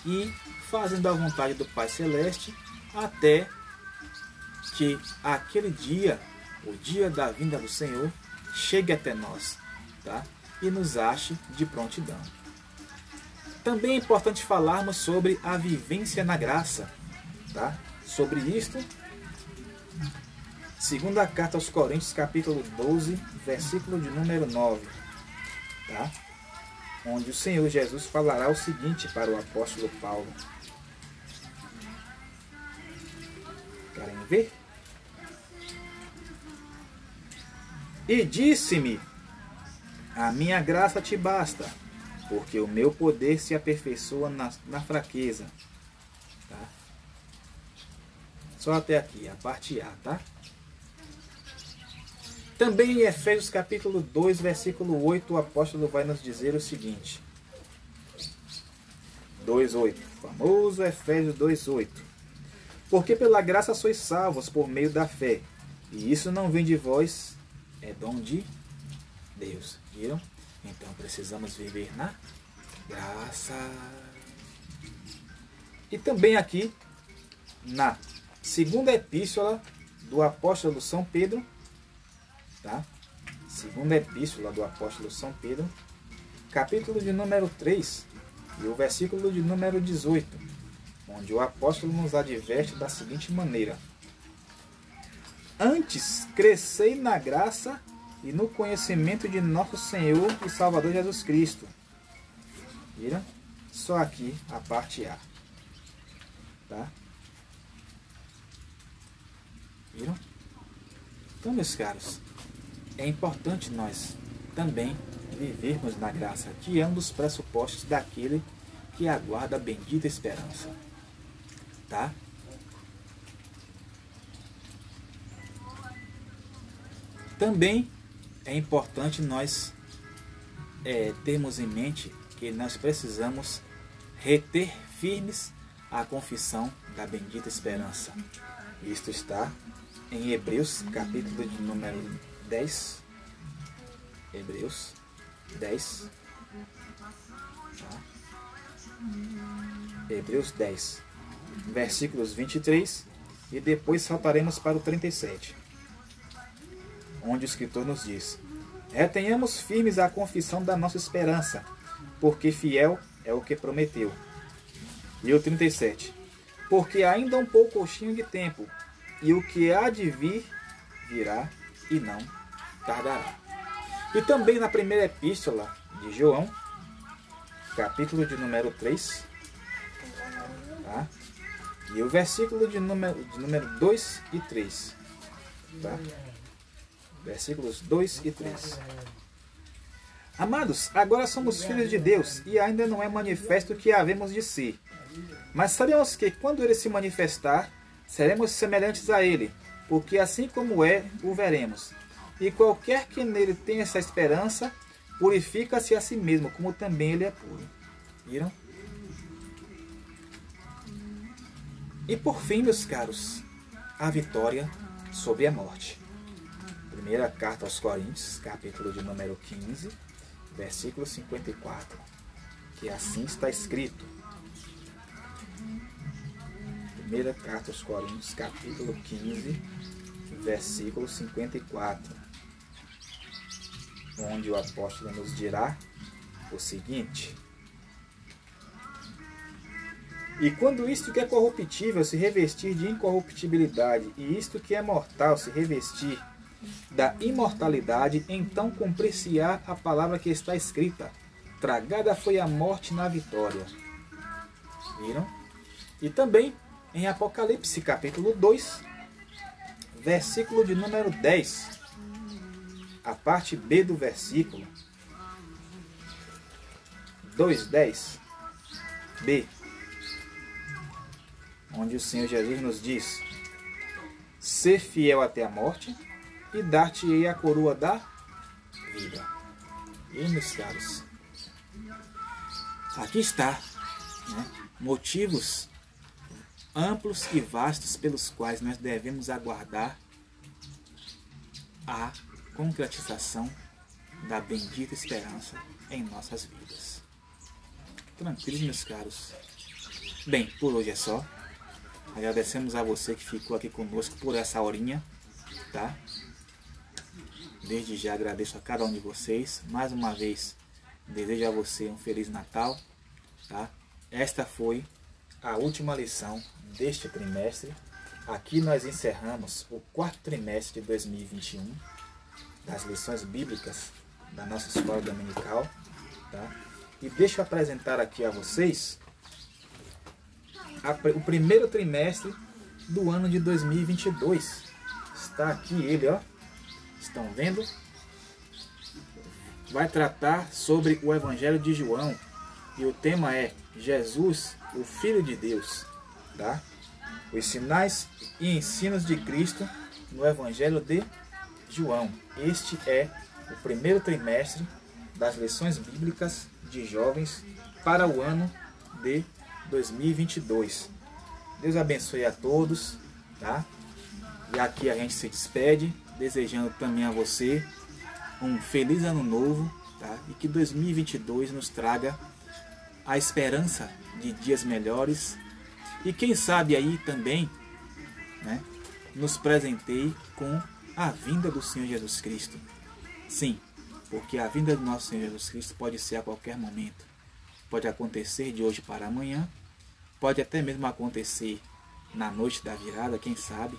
e fazendo a vontade do Pai Celeste até que aquele dia, o dia da vinda do Senhor, chegue até nós, tá? E nos ache de prontidão. Também é importante falarmos sobre a vivência na graça, tá? Sobre isto, segunda carta aos Coríntios, capítulo 12, versículo de número 9, tá? Onde o Senhor Jesus falará o seguinte para o apóstolo Paulo. Querem ver? E disse-me: a minha graça te basta, porque o meu poder se aperfeiçoa na fraqueza. Tá? Só até aqui, a parte A, tá? Também em Efésios capítulo 2, versículo 8, o apóstolo vai nos dizer o seguinte. 2:8, famoso Efésios 2:8. Porque pela graça sois salvos por meio da fé, e isso não vem de vós, é dom de Deus. Viram? Então precisamos viver na graça. E também aqui, na segunda epístola do apóstolo São Pedro, tá? Segunda epístola do apóstolo São Pedro, capítulo de número 3 e o versículo de número 18, onde o apóstolo nos adverte da seguinte maneira: antes crescei na graça e no conhecimento de nosso Senhor e Salvador Jesus Cristo. Viram? Só aqui a parte A. Tá? Viram? Então, meus caros, é importante nós também vivermos na graça, que é um dos pressupostos daquele que aguarda a bendita esperança. Tá? Também é importante nós termos em mente que nós precisamos reter firmes a confissão da bendita esperança. Isto está em Hebreus, capítulo de número 10. Hebreus 10. Tá? Hebreus 10, versículos 23, e depois saltaremos para o 37. Onde o escritor nos diz: retenhamos firmes a confissão da nossa esperança, porque fiel é o que prometeu. E o 37. Porque ainda um pouquinho de tempo, e o que há de vir, virá e não tardará. E também na primeira epístola de João, capítulo de número 3, tá? E o versículo de número 2 e 3. Tá? Versículos 2 e 3. Amados, agora somos filhos de Deus, e ainda não é manifesto o que havemos de ser. Mas sabemos que quando Ele se manifestar, seremos semelhantes a Ele, porque assim como é, o veremos. E qualquer que nele tenha essa esperança, purifica-se a si mesmo, como também Ele é puro. Viram? E por fim, meus caros, a vitória sobre a morte. Primeira carta aos Coríntios, capítulo de número 15, versículo 54, que assim está escrito. Primeira carta aos Coríntios, capítulo 15, versículo 54. onde o apóstolo nos dirá o seguinte: e quando isto que é corruptível se revestir de incorruptibilidade, e isto que é mortal se revestir da imortalidade, então cumprir-se-á a palavra que está escrita: tragada foi a morte na vitória. Viram? E também em Apocalipse capítulo 2, versículo de número 10, a parte B do versículo 2:10 B, onde o Senhor Jesus nos diz: ser fiel até a morte, e dar-te-ei a coroa da vida. E, meus caros, aqui está, né, motivos amplos e vastos pelos quais nós devemos aguardar a concretização da bendita esperança em nossas vidas. Tranquilos, meus caros. Bem, por hoje é só. Agradecemos a você que ficou aqui conosco por essa horinha, tá? Desde já agradeço a cada um de vocês. Mais uma vez, desejo a você um Feliz Natal, tá? Esta foi a última lição deste trimestre. Aqui nós encerramos o 4º trimestre de 2021 das lições bíblicas da nossa escola dominical, tá? E deixa eu apresentar aqui a vocês o primeiro trimestre do ano de 2022. Está aqui ele, ó. Estão vendo? Vai tratar sobre o Evangelho de João. E o tema é Jesus, o Filho de Deus, tá? Os sinais e ensinos de Cristo no Evangelho de João. Este é o primeiro trimestre das lições bíblicas de jovens para o ano de 2022. Deus abençoe a todos, tá? E aqui a gente se despede, desejando também a você um feliz ano novo, tá? E que 2022 nos traga a esperança de dias melhores e quem sabe aí também, né, nos presenteie com a vinda do Senhor Jesus Cristo. Sim, porque a vinda do nosso Senhor Jesus Cristo pode ser a qualquer momento. Pode acontecer de hoje para amanhã, pode até mesmo acontecer na noite da virada, quem sabe,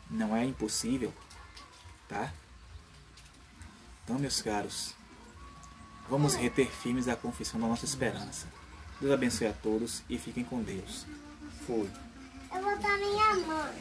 não é impossível, tá? Então, meus caros, vamos reter firmes a confissão da nossa esperança. Deus abençoe a todos e fiquem com Deus. Fui. Eu vou dar minha mão.